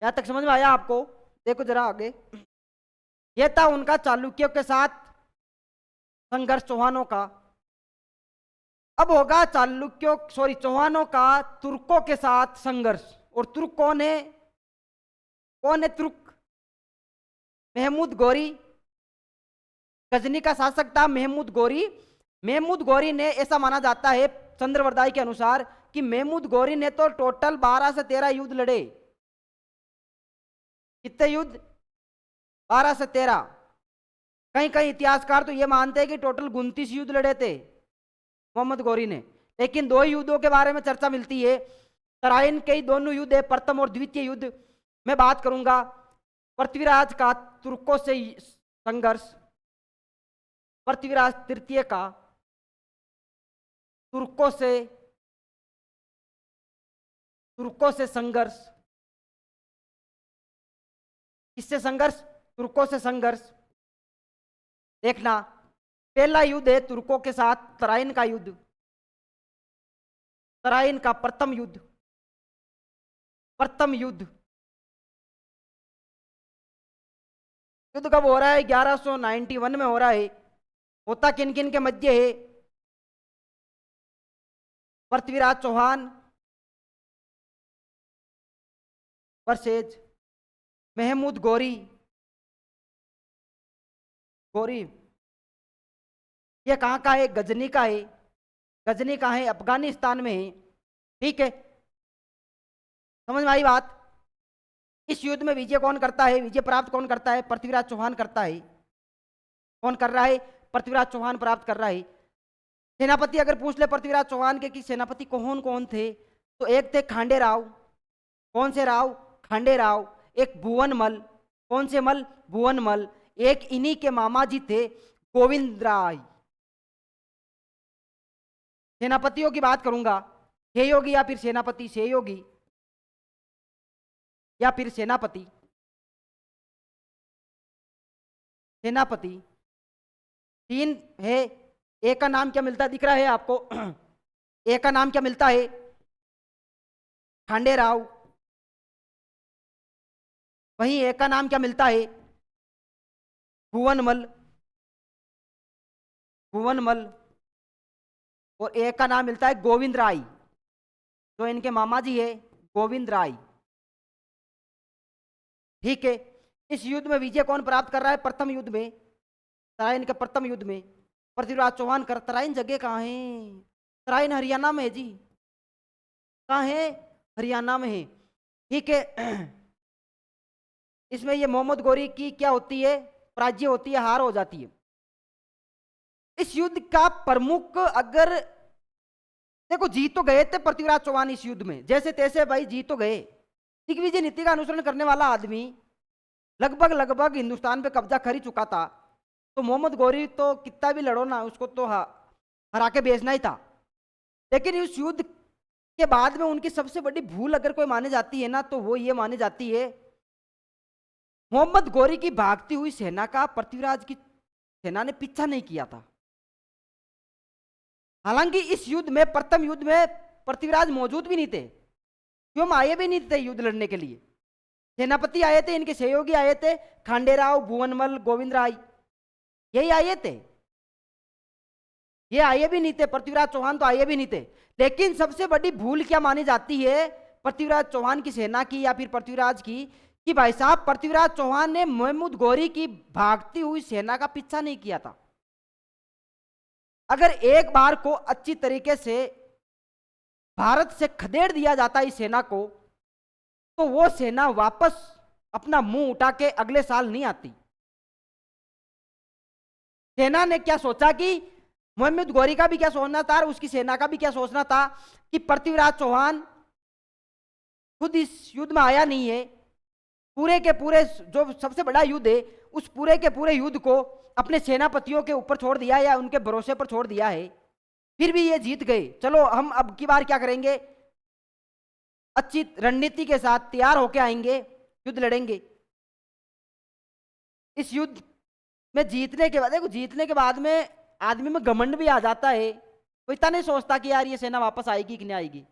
Speaker 1: यहां तक समझ में आया आपको, देखो जरा आगे। यह था उनका चालुक्यों के साथ संघर्ष चौहानों का। अब होगा चौहानों का तुर्कों के साथ संघर्ष। और तुर्क कौन है, तुर्क, महमूद गौरी, गजनी का शासक था महमूद गौरी। महमूद गौरी ने, ऐसा माना जाता है चंद्रवरदाई के अनुसार कि महमूद गौरी ने तो टोटल 12 से 13 युद्ध लड़े। कितने युद्ध, 12 से 13। कहीं कहीं इतिहासकार तो ये मानते हैं कि टोटल 29 युद्ध लड़े थे मोहम्मद गौरी ने, लेकिन 2 युद्धों के बारे में चर्चा मिलती है। तराइन के ही दोनों युद्ध है, प्रथम और द्वितीय युद्ध। मैं बात करूंगा पृथ्वीराज का तुर्कों से संघर्ष, पृथ्वीराज तृतीय का तुर्कों से संघर्ष। किससे संघर्ष? तुर्कों से संघर्ष। देखना, पहला युद्ध है तुर्कों के साथ तराइन का युद्ध, तराइन का प्रथम युद्ध। युद्ध कब हो रहा है? 1191 में हो रहा है। होता किन किन के मध्य है? पृथ्वीराज चौहान वर्सेज महमूद गौरी। ये कहाँ का है? गजनी का है। गजनी कहाँ है? अफगानिस्तान में है। ठीक है, समझ में आई बात? इस युद्ध में विजय कौन करता है? विजय प्राप्त कौन करता है? पृथ्वीराज चौहान करता है। कौन कर रहा है? पृथ्वीराज चौहान प्राप्त कर रहा है। सेनापति अगर पूछ ले पृथ्वीराज चौहान के कि सेनापति कौन कौन थे, तो एक थे खांडे राव। कौन से राव? खांडे राव। एक भुवन मल। कौन से मल? भुवन मल। एक इन्हीं के मामा जी थे गोविंद राय। सेनापतियों की बात करूंगा, हे योगी या फिर सेनापति, से योगी या फिर सेनापति। सेनापति 3 है। एक का नाम क्या मिलता है? दिख रहा है आपको? एक का नाम क्या मिलता है? खांडे राव। वहीं एक का नाम क्या मिलता है? भुवनमल। और एक का नाम मिलता है गोविंद राय, जो इनके मामा जी है, गोविंद राय। ठीक है, इस युद्ध में विजय कौन प्राप्त कर रहा है? प्रथम युद्ध में, तराइन के प्रथम युद्ध में पृथ्वीराज चौहान कर। तराइन जगह कहाँ है? तराइन हरियाणा में है जी। कहाँ है? हरियाणा में है। ठीक है, इसमें ये मोहम्मद गौरी की क्या होती है? पराजय होती है, हार हो जाती है। इस युद्ध का प्रमुख, अगर देखो, जीत तो गए थे पृथ्वीराज चौहान इस युद्ध में, जैसे तैसे भाई जीत तो गए। दिग्विजय नीति का अनुसरण करने वाला आदमी लगभग हिंदुस्तान पे कब्जा कर ही चुका था, तो मोहम्मद गौरी तो कितना भी लड़ो ना, उसको तो हरा के बेचना ही था। लेकिन इस युद्ध के बाद में उनकी सबसे बड़ी भूल अगर कोई मानी जाती है ना, तो वो ये मानी जाती है, मोहम्मद गौरी की भागती हुई सेना का पृथ्वीराज की सेना ने पीछा नहीं किया था। हालांकि इस युद्ध में, प्रथम युद्ध में पृथ्वीराज मौजूद भी नहीं थे, क्यों? आए भी नहीं थे युद्ध लड़ने के लिए। सेनापति आए थे, इनके सहयोगी आए थे, खांडेराव, भुवनमल, गोविंद राय, यही आए थे। ये आए भी नहीं थे, पृथ्वीराज चौहान तो आए भी नहीं थे। लेकिन सबसे बड़ी भूल क्या मानी जाती है पृथ्वीराज चौहान की सेना की या फिर पृथ्वीराज की, कि भाई साहब पृथ्वीराज चौहान ने महमूद गौरी की भागती हुई सेना का पीछा नहीं किया था। अगर एक बार को अच्छी तरीके से भारत से खदेड़ दिया जाता इस सेना को, तो वो सेना वापस अपना मुंह उठा के अगले साल नहीं आती। सेना ने क्या सोचा कि मोहम्मद गौरी का भी क्या सोचना था और उसकी सेना का भी क्या सोचना था कि पृथ्वीराज चौहान खुद इस युद्ध में आया नहीं है, पूरे के पूरे जो सबसे बड़ा युद्ध है उस पूरे के पूरे युद्ध को अपने सेनापतियों के ऊपर छोड़ दिया या उनके भरोसे पर छोड़ दिया है, फिर भी ये जीत गए। चलो हम अब की बार क्या करेंगे, अच्छी रणनीति के साथ तैयार होके आएंगे, युद्ध लड़ेंगे। इस युद्ध में जीतने के बाद, देखो जीतने के बाद में आदमी में घमंड भी आ जाता है, वो इतना नहीं सोचता कि यार ये सेना वापस आएगी कि नहीं आएगी।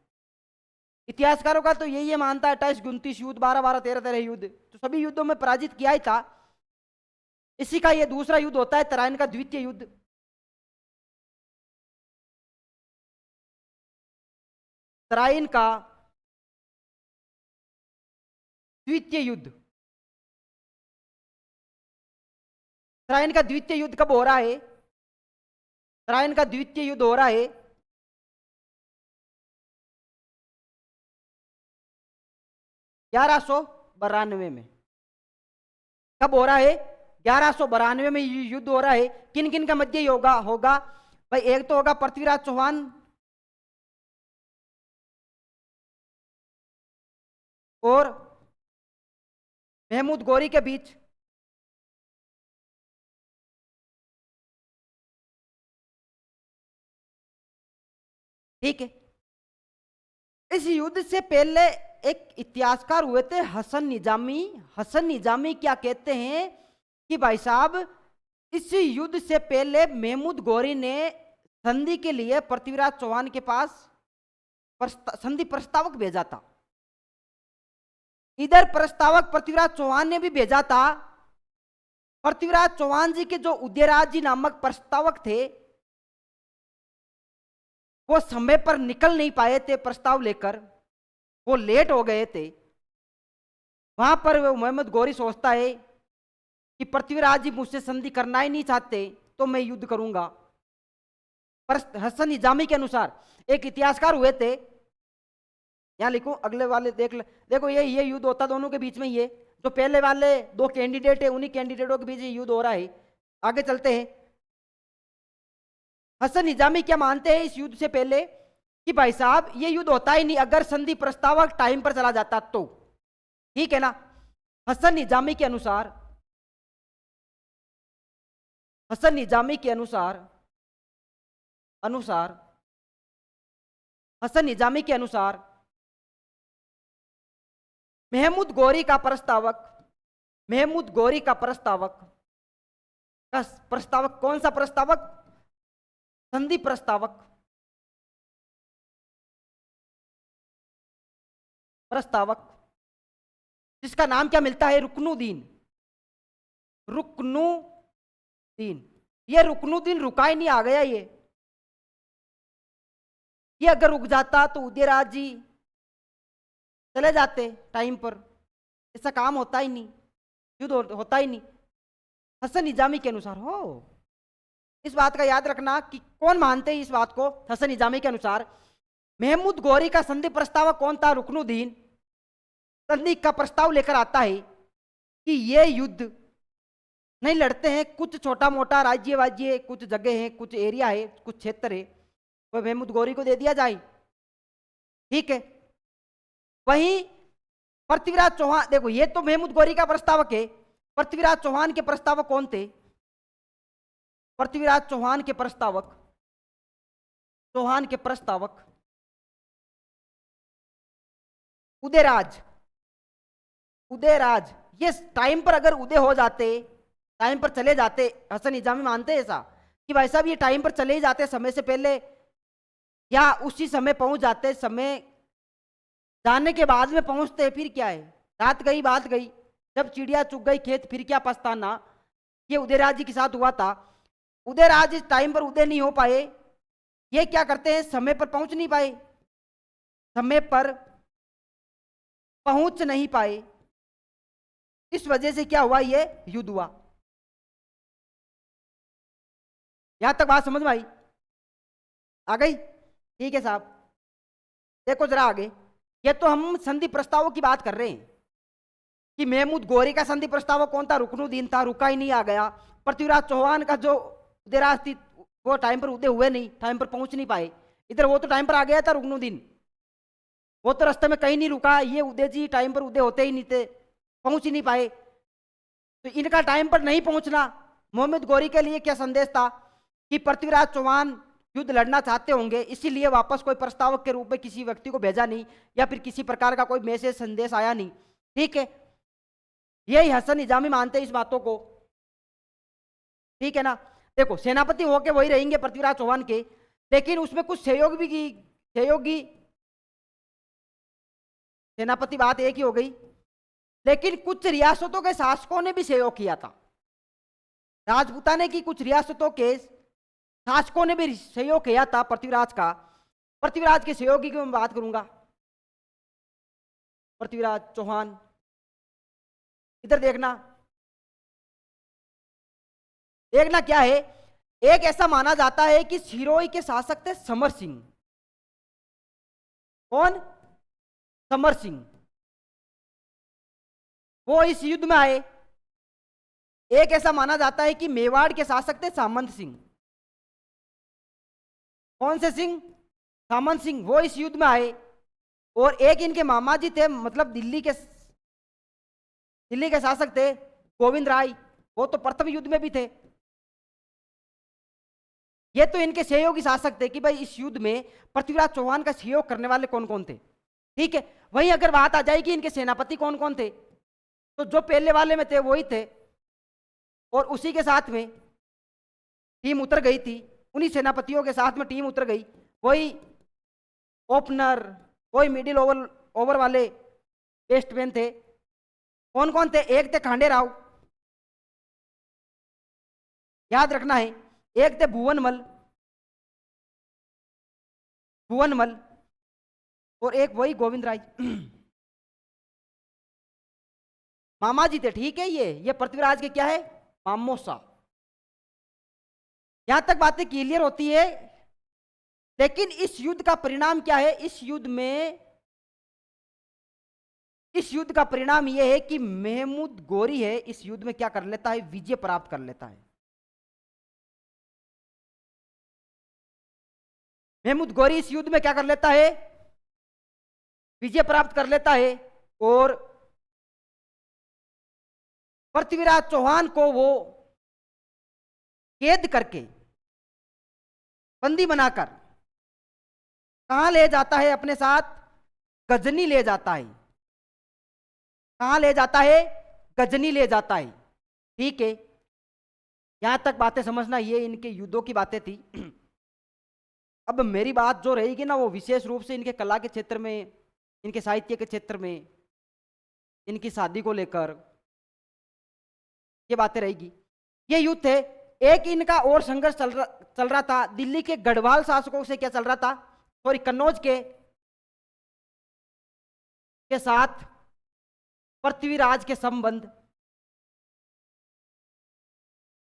Speaker 1: इतिहासकारों का तो यही मानता है 28-29 युद्ध, 12-12, 13-13 युद्ध, तो सभी युद्धों में पराजित किया ही था। इसी का ये दूसरा युद्ध होता है तराइन का द्वितीय युद्ध। तराइन का द्वितीय युद्ध, तराइन का द्वितीय युद्ध कब हो रहा है? तराइन का द्वितीय युद्ध हो रहा है 1192 में। कब हो रहा है? 1192 में युद्ध हो रहा है। किन किन का मध्य होगा होगा भाई? एक तो होगा पृथ्वीराज चौहान और महमूद गौरी के बीच। ठीक है। इस युद्ध से पहले एक इतिहासकार हुए थे हसन निजामी। हसन निजामी क्या कहते हैं कि भाई साहब, इस युद्ध से पहले महमूद गौरी ने संधि के लिए पृथ्वीराज चौहान के पास संधि प्रस्तावक भेजा था। इधर प्रस्तावक पृथ्वीराज चौहान ने भी भेजा था। पृथ्वीराज चौहान जी के जो उदयराज जी नामक प्रस्तावक थे, वो समय पर निकल नहीं पाए थे प्रस्ताव लेकर, वो लेट हो गए थे। वहां पर वो मोहम्मद गौरी सोचता है कि पृथ्वीराज जी मुझसे संधि करना ही नहीं चाहते तो मैं युद्ध करूंगा। पर हसन निजामी के अनुसार, एक इतिहासकार हुए थे, यहां लिखो अगले वाले देखो ये युद्ध होता दोनों के बीच में। ये जो पहले वाले दो कैंडिडेट है, उन्हीं कैंडिडेटों के बीच युद्ध हो रहा है। आगे चलते हैं। हसन निजामी क्या मानते हैं इस युद्ध से पहले कि भाई साहब ये युद्ध होता ही नहीं अगर संधि प्रस्तावक टाइम पर चला जाता तो। ठीक है ना? हसन निजामी के अनुसार, हसन निजामी के अनुसार हसन निजामी के अनुसार महमूद गौरी का प्रस्तावक कौन सा प्रस्तावक? संधि प्रस्तावक जिसका नाम क्या मिलता है? रुकनुद्दीन। ये रुकनुद्दीन रुका ही नहीं, आ गया ये अगर रुक जाता तो उदयराज जी चले जाते टाइम पर। ऐसा काम होता ही नहीं, युद्ध होता ही नहीं हसन निजामी के अनुसार। हो इस बात का याद रखना कि कौन मानते हैं इस बात को। हसन निजामी के अनुसार महमूद गौरी का संधि प्रस्तावक कौन था? रुकनुद्दीन। संधि का प्रस्ताव लेकर आता है कि ये युद्ध नहीं लड़ते हैं, कुछ छोटा मोटा राज्य कुछ जगह है, कुछ एरिया है, कुछ क्षेत्र है, वह महमूद गौरी को दे दिया जाए। ठीक है। वहीं पृथ्वीराज चौहान, देखो ये तो महमूद गौरी का प्रस्तावक है। पृथ्वीराज चौहान के प्रस्तावक कौन थे? पृथ्वीराज चौहान के प्रस्तावक उदयराज। ये टाइम पर अगर उदय हो जाते, टाइम पर चले जाते, हसन निजामी मानते हैं ऐसा कि भाई साहब ये टाइम पर चले ही जाते समय से पहले, या उसी समय पहुंच जाते, समय जाने के बाद में पहुंचते, फिर क्या है? रात गई बात गई, जब चिड़िया चुग गई खेत फिर क्या पछताना। ये उदयराज जी के साथ हुआ था। उदयराज इस टाइम पर उदय नहीं हो पाए। ये क्या करते हैं? समय पर पहुंच नहीं पाए, समय पर पहुंच नहीं पाए। इस वजह से क्या हुआ? ये युद्ध हुआ। यहां तक बात समझ में आई? आ गई? ठीक है साहब, देखो जरा आगे। ये तो हम संधि प्रस्तावों की बात कर रहे हैं कि महमूद गौरी का संधि प्रस्तावक कौन था? रुकनुद्दीन था, रुका ही नहीं, आ गया। पृथ्वीराज चौहान का जो उदयराज थी, वो टाइम पर उदय हुए नहीं, टाइम पर पहुंच नहीं पाए। इधर वो तो टाइम पर आ गया था रुकनुद्दीन, वो तो रास्ते में कहीं नहीं रुका। ये उदय जी टाइम पर उदय होते ही नहीं थे, पहुंच ही नहीं पाए। तो इनका टाइम पर नहीं पहुंचना मोहम्मद गौरी के लिए क्या संदेश था कि पृथ्वीराज चौहान युद्ध लड़ना चाहते होंगे, इसीलिए वापस कोई प्रस्तावक के रूप में किसी व्यक्ति को भेजा नहीं, या फिर किसी प्रकार का कोई मैसेज संदेश आया नहीं। ठीक है, यही हसन निजामी मानते हैं इस बातों को। ठीक है ना? देखो सेनापति होके वही रहेंगे पृथ्वीराज चौहान के, लेकिन उसमें कुछ सहयोगी सेनापति बात एक ही हो गई, लेकिन कुछ रियासतों के शासकों ने भी सहयोग किया था। राजपूताने की कुछ रियासतों के शासकों ने भी सहयोग किया था पृथ्वीराज का। पृथ्वीराज के सहयोगी की मैं बात करूंगा, पृथ्वीराज चौहान। इधर देखना क्या है। एक ऐसा माना जाता है कि सिरोही के शासक थे समर सिंह। कौन? समर सिंह। वो इस युद्ध में आए, एक ऐसा माना जाता है कि मेवाड़ के शासक थे सामंत सिंह। कौन से सिंह? सामंत सिंह। वो इस युद्ध में आए। और एक इनके मामा जी थे, मतलब दिल्ली के शासक थे गोविंद राय। वो तो प्रथम युद्ध में भी थे। ये तो इनके सहयोगी शासक थे कि भाई इस युद्ध में पृथ्वीराज चौहान का सहयोग करने वाले कौन कौन थे। ठीक है, वहीं अगर बात आ जाएगी इनके सेनापति कौन कौन थे, तो जो पहले वाले में थे वही थे। और उसी के साथ में टीम उतर गई थी, उन्हीं सेनापतियों के साथ में टीम उतर गई। वही ओपनर, वही मिडिल ओवर ओवर वाले बेस्टमैन थे। कौन कौन थे? एक थे खांडे राव, याद रखना है। एक थे भुवनमल, और एक वही गोविंद राय। मामा जी थे। ठीक है, ये पृथ्वीराज के क्या है? मामोसा। यहां तक बातें क्लियर होती है। लेकिन इस युद्ध का परिणाम क्या है? इस युद्ध का परिणाम यह है कि महमूद गोरी है इस युद्ध में क्या कर लेता है? विजय प्राप्त कर लेता है। महमूद गोरी इस युद्ध में क्या कर लेता है? विजय प्राप्त कर लेता है। और पृथ्वीराज चौहान को वो कैद करके, बंदी बनाकर कहां ले जाता है? अपने साथ गजनी ले जाता है। कहां ले जाता है? गजनी ले जाता है। ठीक है, यहां तक बातें समझना, ये इनके युद्धों की बातें थी। अब मेरी बात जो रहेगी ना, वो विशेष रूप से इनके कला के क्षेत्र में, इनके साहित्य के क्षेत्र में, इनकी शादी को लेकर ये बातें रहेगी। ये युद्ध थे। एक इनका और संघर्ष चल रहा था दिल्ली के गढ़वाल शासकों से। क्या चल रहा था? सॉरी, कन्नौज के साथ पृथ्वीराज के संबंध,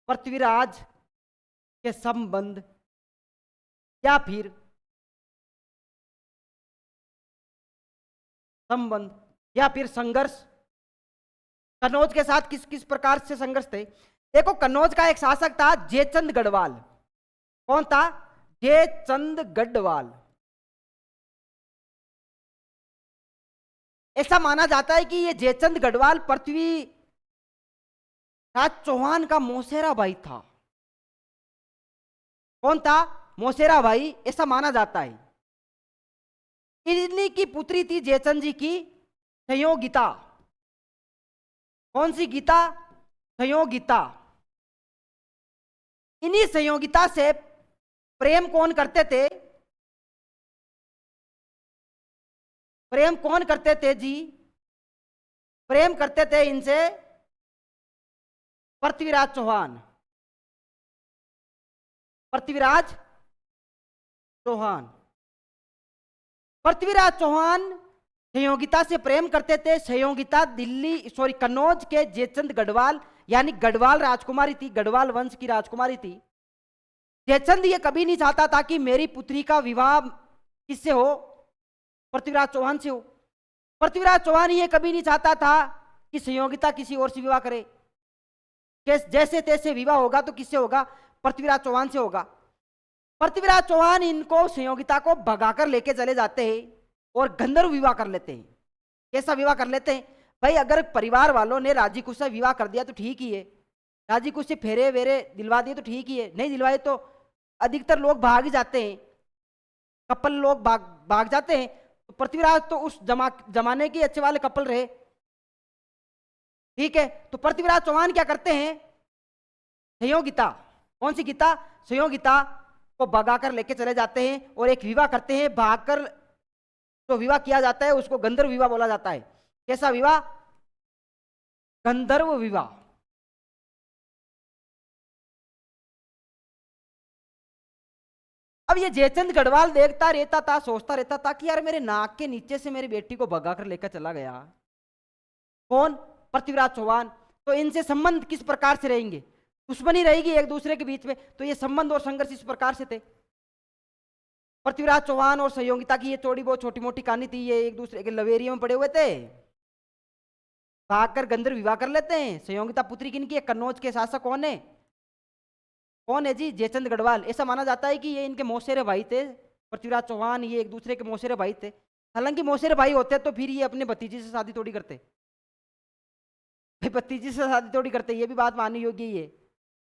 Speaker 1: पृथ्वीराज के संबंध या फिर संघर्ष। कन्नौज के साथ किस किस प्रकार से संघर्ष थे? देखो, कन्नौज का एक शासक था जयचंद गढ़वाल। कौन था? जयचंद गढ़वाल। ऐसा माना जाता है कि ये जयचंद गढ़वाल पृथ्वीराज चौहान का मौसेरा भाई था। कौन था? मौसेरा भाई, ऐसा माना जाता है। इन्हीं की पुत्री थी जयचंद जी की संयोगिता। कौन सी गीता? संयोगिता। इन्हीं संयोगिता से प्रेम कौन करते थे? प्रेम कौन करते थे जी? प्रेम करते थे इनसे पृथ्वीराज चौहान। पृथ्वीराज चौहान संयोगिता से प्रेम करते थे। संयोगिता कन्नौज के जयचंद गढ़वाल, यानी गढ़वाल राजकुमारी थी, गढ़वाल वंश की राजकुमारी थी। जयचंद ये कभी नहीं चाहता था कि मेरी पुत्री का विवाह किससे हो? पृथ्वीराज चौहान से हो। पृथ्वीराज चौहान ये कभी नहीं चाहता था कि संयोगिता किसी और से विवाह करे। जैसे तैसे विवाह होगा तो किससे होगा? पृथ्वीराज चौहान से होगा। पृथ्वीराज चौहान इनको, संयोगिता को भगाकर लेके चले जाते हैं और गंधर्व विवाह कर लेते हैं। कैसा विवाह कर लेते हैं भाई? अगर परिवार वालों ने राजी खुशी से विवाह कर दिया तो ठीक ही है, राजी खुशी से फेरे वेरे दिलवा दिए तो ठीक ही है, नहीं दिलवाए तो अधिकतर लोग भाग ही जाते हैं, कपल लोग भाग जाते हैं। तो पृथ्वीराज तो उस जमाने के अच्छे वाले कपल रहे। ठीक है, तो पृथ्वीराज चौहान क्या करते हैं? संयोगिता, कौन सी गीता? संयोगिता को भगाकर लेके चले जाते हैं और एक विवाह करते हैं। भागकर जो विवाह किया जाता है उसको गंधर्व विवाह बोला जाता है। कैसा विवाह? गंधर्व विवाह। अब ये जयचंद गढ़वाल देखता रहता था, सोचता रहता था कि यार मेरे नाक के नीचे से मेरी बेटी को भगाकर लेकर चला गया कौन? पृथ्वीराज चौहान। तो इनसे संबंध किस प्रकार से रहेंगे? दुश्मनी रहेगी एक दूसरे के बीच में। तो ये संबंध और संघर्ष इस प्रकार से थे। पृथ्वीराज चौहान और संयोगिता की ये थोड़ी बहुत छोटी मोटी कहानी थी। ये एक दूसरे के लवेरियों में पड़े हुए थे, भागकर गंधर्व विवाह कर लेते हैं। संयोगिता पुत्री किनकी है? कन्नौज के शासक कौन है? कौन है जी? जयचंद गढ़वाल। ऐसा माना जाता है कि ये इनके मौसेरे भाई थे, पृथ्वीराज चौहान, ये एक दूसरे के मौसेरे भाई थे। हालांकि मौसेरे भाई होते तो फिर ये अपने भतीजे से शादी थोड़ी करते, भतीजी से शादी थोड़ी करते, ये भी बात मानने योग्य ही है।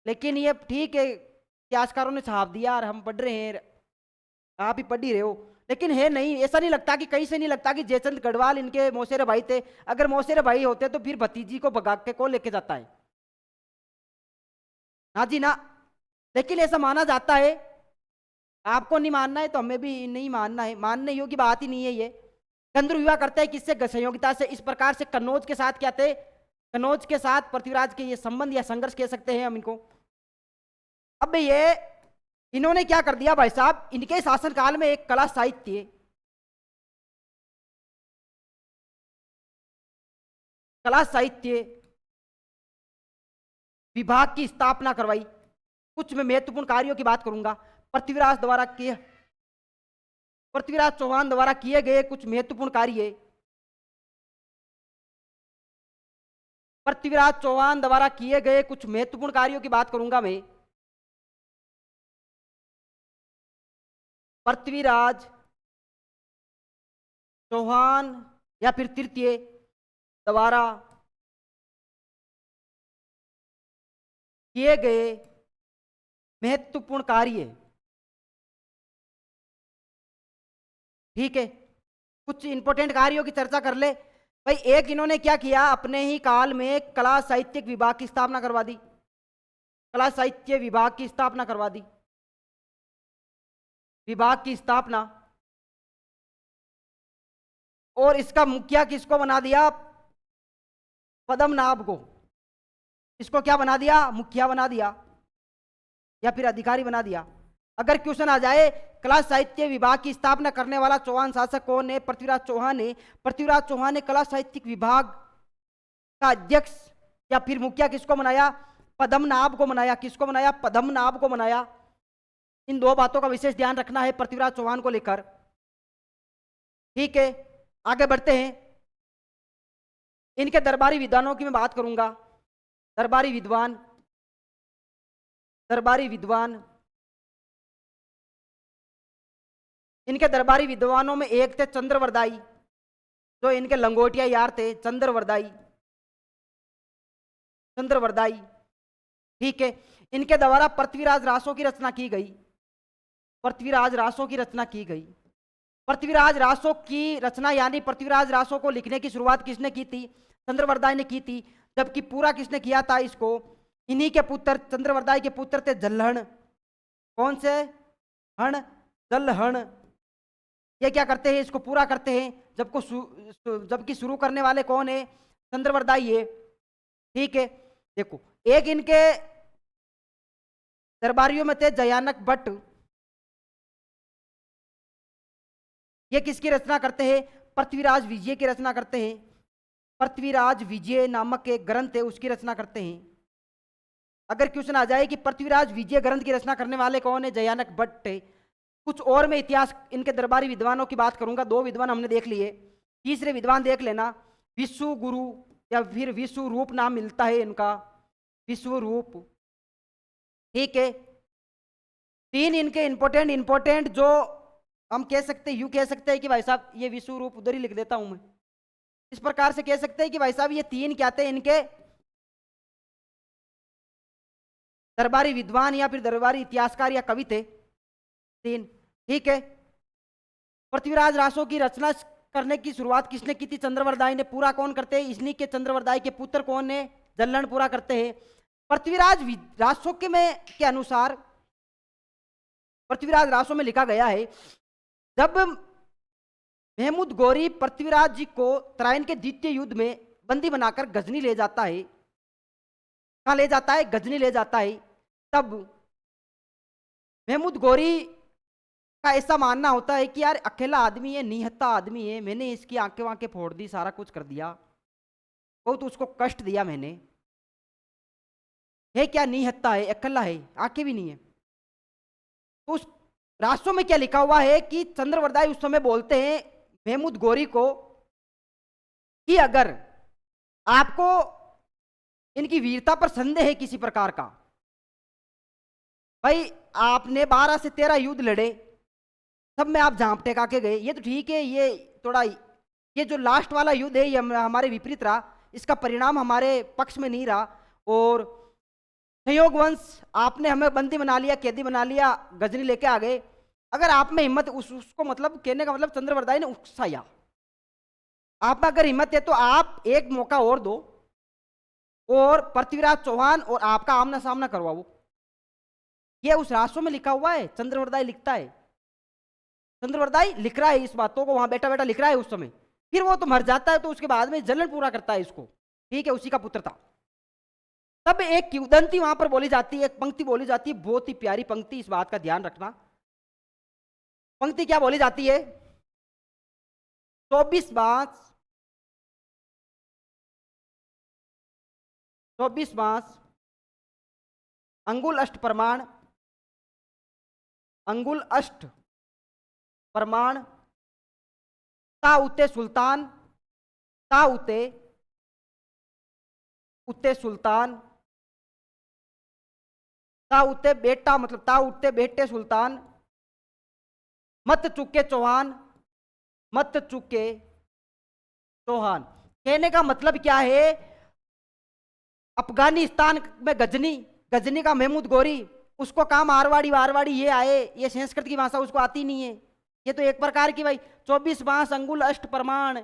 Speaker 1: लेकिन ये ठीक है, इतिहासकारों ने छाप दिया और हम पढ़ रहे हैं, आप ही पढ़ ही रहे हो। लेकिन है नहीं, ऐसा नहीं लगता कि, कहीं से नहीं लगता कि जयचंद गढ़वाल इनके मौसेरे भाई थे। अगर मौसेरे भाई होते तो फिर भतीजी को भगा के कौन लेके जाता है? हाँ जी ना। लेकिन ऐसा माना जाता है, आपको नहीं मानना है तो हमें भी नहीं मानना है, मानने योग्य बात ही नहीं है ये। गंधर्व विवाह करते हैं किससे? संयोगिता से। इस प्रकार से कन्नौज के साथ क्या थे? कन्नौज के साथ पृथ्वीराज के ये संबंध या संघर्ष कह सकते हैं हम इनको। अब ये इन्होंने क्या कर दिया भाई साहब, इनके शासनकाल में एक कला साहित्य विभाग की स्थापना करवाई। कुछ मैं महत्वपूर्ण कार्यों की बात करूंगा। पृथ्वीराज चौहान द्वारा किए गए कुछ महत्वपूर्ण कार्य। पृथ्वीराज चौहान द्वारा किए गए कुछ महत्वपूर्ण कार्यों की बात करूंगा मैं। पृथ्वीराज चौहान या फिर तृतीय द्वारा किए गए महत्वपूर्ण कार्य। ठीक है, कुछ इंपॉर्टेंट कार्यों की चर्चा कर ले भाई। एक, इन्होंने क्या किया, अपने ही काल में कला साहित्यिक विभाग की स्थापना करवा दी। कला साहित्य विभाग की स्थापना करवा दी, विभाग की स्थापना। और इसका मुखिया किसको बना दिया? पद्मनाभ को। इसको क्या बना दिया? मुखिया बना दिया या फिर अधिकारी बना दिया। अगर क्वेश्चन आ जाए कला साहित्य विभाग की स्थापना करने वाला चौहान शासक कौन है? पृथ्वीराज चौहान है। पृथ्वीराज चौहान ने कला साहित्यिक विभाग का अध्यक्ष या फिर मुखिया किसको बनाया? पद्मनाभ को बनाया। किसको बनाया? पद्मनाभ को बनाया। इन दो बातों का विशेष ध्यान रखना है पृथ्वीराज चौहान को लेकर। ठीक है, आगे बढ़ते हैं। इनके दरबारी विद्वानों की मैं बात करूंगा। दरबारी विद्वान इनके दरबारी विद्वानों में एक थे चंद्रवरदाई, जो इनके लंगोटिया यार थे। चंद्रवरदाई। ठीक है, इनके द्वारा पृथ्वीराज रासों की रचना की गई। पृथ्वीराज रासों की रचना यानी पृथ्वीराज रासों को लिखने की शुरुआत किसने की थी? चंद्रवरदाई ने की थी। जबकि पूरा किसने किया था इसको? इन्हीं के पुत्र, चंद्रवरदाई के पुत्र थे जल्हण। कौन से? हण, जल्हण। ये क्या करते हैं? इसको पूरा करते हैं। जबकि शुरू करने वाले कौन है? चंद्रवरदाई है। ठीक है, देखो, एक इनके दरबारियों में थे जयानक भट्ट। ये किसकी रचना करते हैं? पृथ्वीराज विजय की रचना करते हैं। पृथ्वीराज विजय नामक एक ग्रंथ है, उसकी रचना करते हैं। अगर क्वेश्चन आ जाए कि पृथ्वीराज विजय ग्रंथ की रचना करने वाले कौन है? जयानक भट्ट है। कुछ और मैं इतिहास इनके दरबारी विद्वानों की बात करूंगा। दो विद्वान हमने देख लिए, तीसरे विद्वान देख लेना। विश्व गुरु या फिर विश्व रूप नाम मिलता है इनका, विश्व रूप। ठीक है, तीन इनके इंपॉर्टेंट जो हम कह सकते हैं, यूं कह सकते हैं कि भाई साहब ये विश्व रूप, उधर ही लिख देता हूं मैं। इस प्रकार से कह सकते हैं कि भाई साहब ये तीन क्या थे? इनके दरबारी विद्वान या फिर दरबारी इतिहासकार या कवि थे, तीन। ठीक है, पृथ्वीराज रासों की रचना करने की शुरुआत किसने की थी? चंद्रवरदाई ने। पूरा कौन करते हैं? इन्हीं के चंद्रवरदाई के पुत्र कौन है? जल्हण पूरा करते हैं। पृथ्वीराज रासों के अनुसार, पृथ्वीराज रासों में लिखा गया है, जब महमूद गौरी पृथ्वीराज जी को तराइन के द्वितीय युद्ध में बंदी बनाकर गजनी ले जाता है, कहां ले जाता है? गजनी ले जाता है। तब महमूद गौरी का ऐसा मानना होता है कि यार अकेला आदमी है, निहत्था आदमी है, मैंने इसकी आंखें वांखें फोड़ दी, सारा कुछ कर दिया, बहुत उसको कष्ट दिया मैंने। है क्या? निहत्था है, अकेला है, आंखें भी नहीं है। तो उस रासों में क्या लिखा हुआ है कि चंद्रवरदाई उस समय बोलते हैं महमूद गौरी को कि अगर आपको इनकी वीरता पर संदेह है किसी प्रकार का? भाई आपने 12 से 13 युद्ध लड़े, सब में आप झांप टेका के गए, ये तो ठीक है। ये थोड़ा, ये जो लास्ट वाला युद्ध है ये हमारे विपरीत रहा, इसका परिणाम हमारे पक्ष में नहीं रहा। और संयोग वंश आपने हमें बंदी बना लिया, कैदी बना लिया, गजनी लेके आ गए। अगर आप में हिम्मत, उसको मतलब कहने का मतलब चंद्रवरदाई ने उकसाया, आप में अगर हिम्मत है तो आप एक मौका और दो और पृथ्वीराज चौहान और आपका आमना सामना करवाओ। ये उस राष्ट्रों में लिखा हुआ है, चंद्रवरदाई लिखता है, चंद्रवरदाई लिख रहा है इस बातों को, वहां बैठा बैठा लिख रहा है उस समय। फिर वो तो मर जाता है तो उसके बाद में जलन पूरा करता है इसको, ठीक है, उसी का पुत्र था। तब एक किंवदंती वहां पर बोली जाती है, एक पंक्ति बोली जाती है, बहुत ही प्यारी पंक्ति, इस बात का ध्यान रखना। पंक्ति क्या बोली जाती है? 24 बांस 24 बांस अंगुल अष्ट प्रमाण, अंगुल अष्ट प्रमाण, ता उते सुल्तान, ता उते उते सुल्तान, ता उते बेटा, मतलब ता उते बेटे सुल्तान, मत चुके चौहान, मत चुके चौहान। कहने का मतलब क्या है? अफगानिस्तान में गजनी, गजनी का महमूद गोरी, उसको कहा मारवाड़ी वारवाड़ी ये आए, ये संस्कृत की भाषा उसको आती नहीं है। ये तो एक प्रकार की भाई 24 बांस अंगुल अष्ट प्रमाण,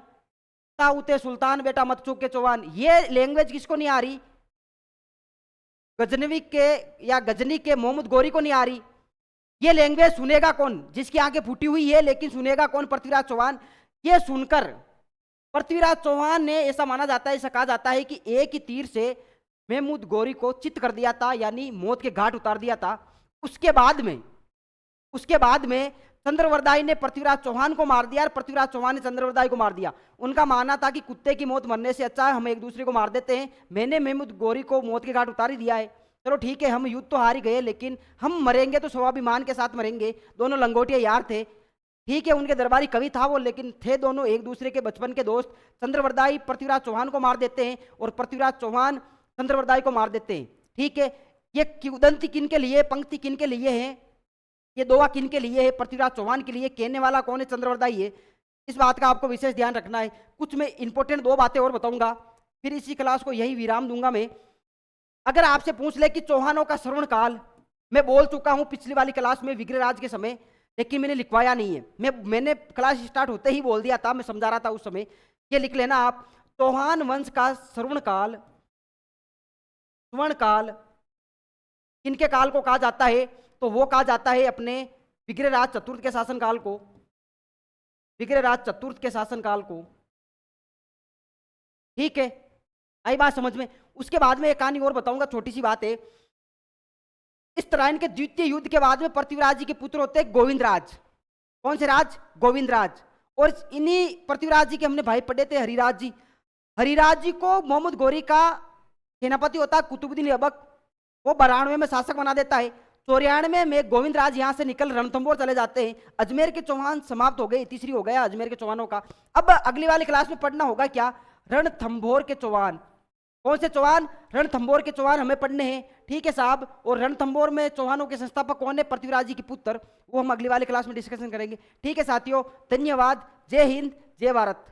Speaker 1: ताउते सुल्तान बेटा मत चुके चौहान, ये लैंग्वेज किसको नहीं आ रही? गजनवी के या गजनी के मोहम्मद गोरी को नहीं आ रही। ये लैंग्वेज सुनेगा कौन? जिसकी आंखें फूटी हुई है, लेकिन सुनेगा कौन? पृथ्वीराज चौहान। ये सुनकर पृथ्वीराज चौहान ने, ऐसा माना जाता है, ऐसा कहा जाता है कि एक ही तीर से महमूद गोरी को चित कर दिया था, यानी मौत के घाट उतार दिया था। उसके बाद में चंद्रवरदाई ने पृथ्वीराज चौहान को मार दिया और पृथ्वीराज चौहान ने चंद्रवरदाई को मार दिया। उनका मानना था कि कुत्ते की मौत मरने से अच्छा है, हम एक दूसरे को मार देते हैं। मैंने महमूद गोरी को मौत के घाट उतार ही दिया है, चलो ठीक है, हम युद्ध तो हार ही गए, लेकिन हम मरेंगे तो स्वाभिमान के साथ मरेंगे। दोनों लंगोटिया यार थे, ठीक है, उनके दरबारी कवि था वो, लेकिन थे दोनों एक दूसरे के बचपन के दोस्त। चंद्रवरदाई पृथ्वीराज चौहान को मार देते हैं और पृथ्वीराज चौहान चंद्रवरदाई को मार देते हैं, ठीक है। ये किंवदंती किन के लिए, पंक्ति किन के लिए है, ये दोहा किन के लिए है? पृथ्वीराज चौहान के लिए। कहने वाला कौन है? चंद्रवरदाई है। इस बात का आपको विशेष ध्यान रखना है। कुछ मैं इंपॉर्टेंट 2 बातें और बताऊंगा, फिर इसी क्लास को यही विराम दूंगा मैं। अगर आपसे पूछ ले कि चौहानों का श्रवण काल, मैं बोल चुका हूं पिछली वाली क्लास में विग्रहराज के समय, लेकिन मैंने लिखवाया नहीं है। मैंने क्लास स्टार्ट होते ही बोल दिया था, मैं समझा रहा था उस समय। ये लिख लेना आप, चौहान वंश का श्रवण काल किनके काल को कहा जाता है? तो वो कहा जाता है अपने विग्रहराज चतुर्थ के शासनकाल को, विग्रहराज चतुर्थ के शासनकाल को, ठीक है। आई बात समझ में? उसके बाद में एक कहानी और बताऊंगा, छोटी सी बात है। इस तराइन के द्वितीय युद्ध के बाद में पृथ्वीराज जी के पुत्र होते हैं गोविंदराज। कौन से राज? गोविंदराज। और इन्हीं पृथ्वीराज जी के हमने भाई पढ़े थे हरिराज जी। हरिराज जी को मोहम्मद गोरी का सेनापति होता है कुतुबुद्दीन ऐबक, वो 92 में शासक बना देता है। 94 में गोविंदराज यहाँ से निकल रणथंभौर चले जाते हैं। अजमेर के चौहान समाप्त हो गए, तीसरी हो गया अजमेर के चौहानों का। अब अगली वाली क्लास में पढ़ना होगा क्या? रणथंभौर के चौहान। कौन से चौहान? रणथंभौर के चौहान हमें पढ़ने हैं, ठीक है साहब। और रणथंभौर में चौहानों के संस्थापक कौन है? पृथ्वीराज जी के पुत्र। वो हम अगली वाली क्लास में डिस्कशन करेंगे, ठीक है साथियों। धन्यवाद। जय हिंद, जय भारत।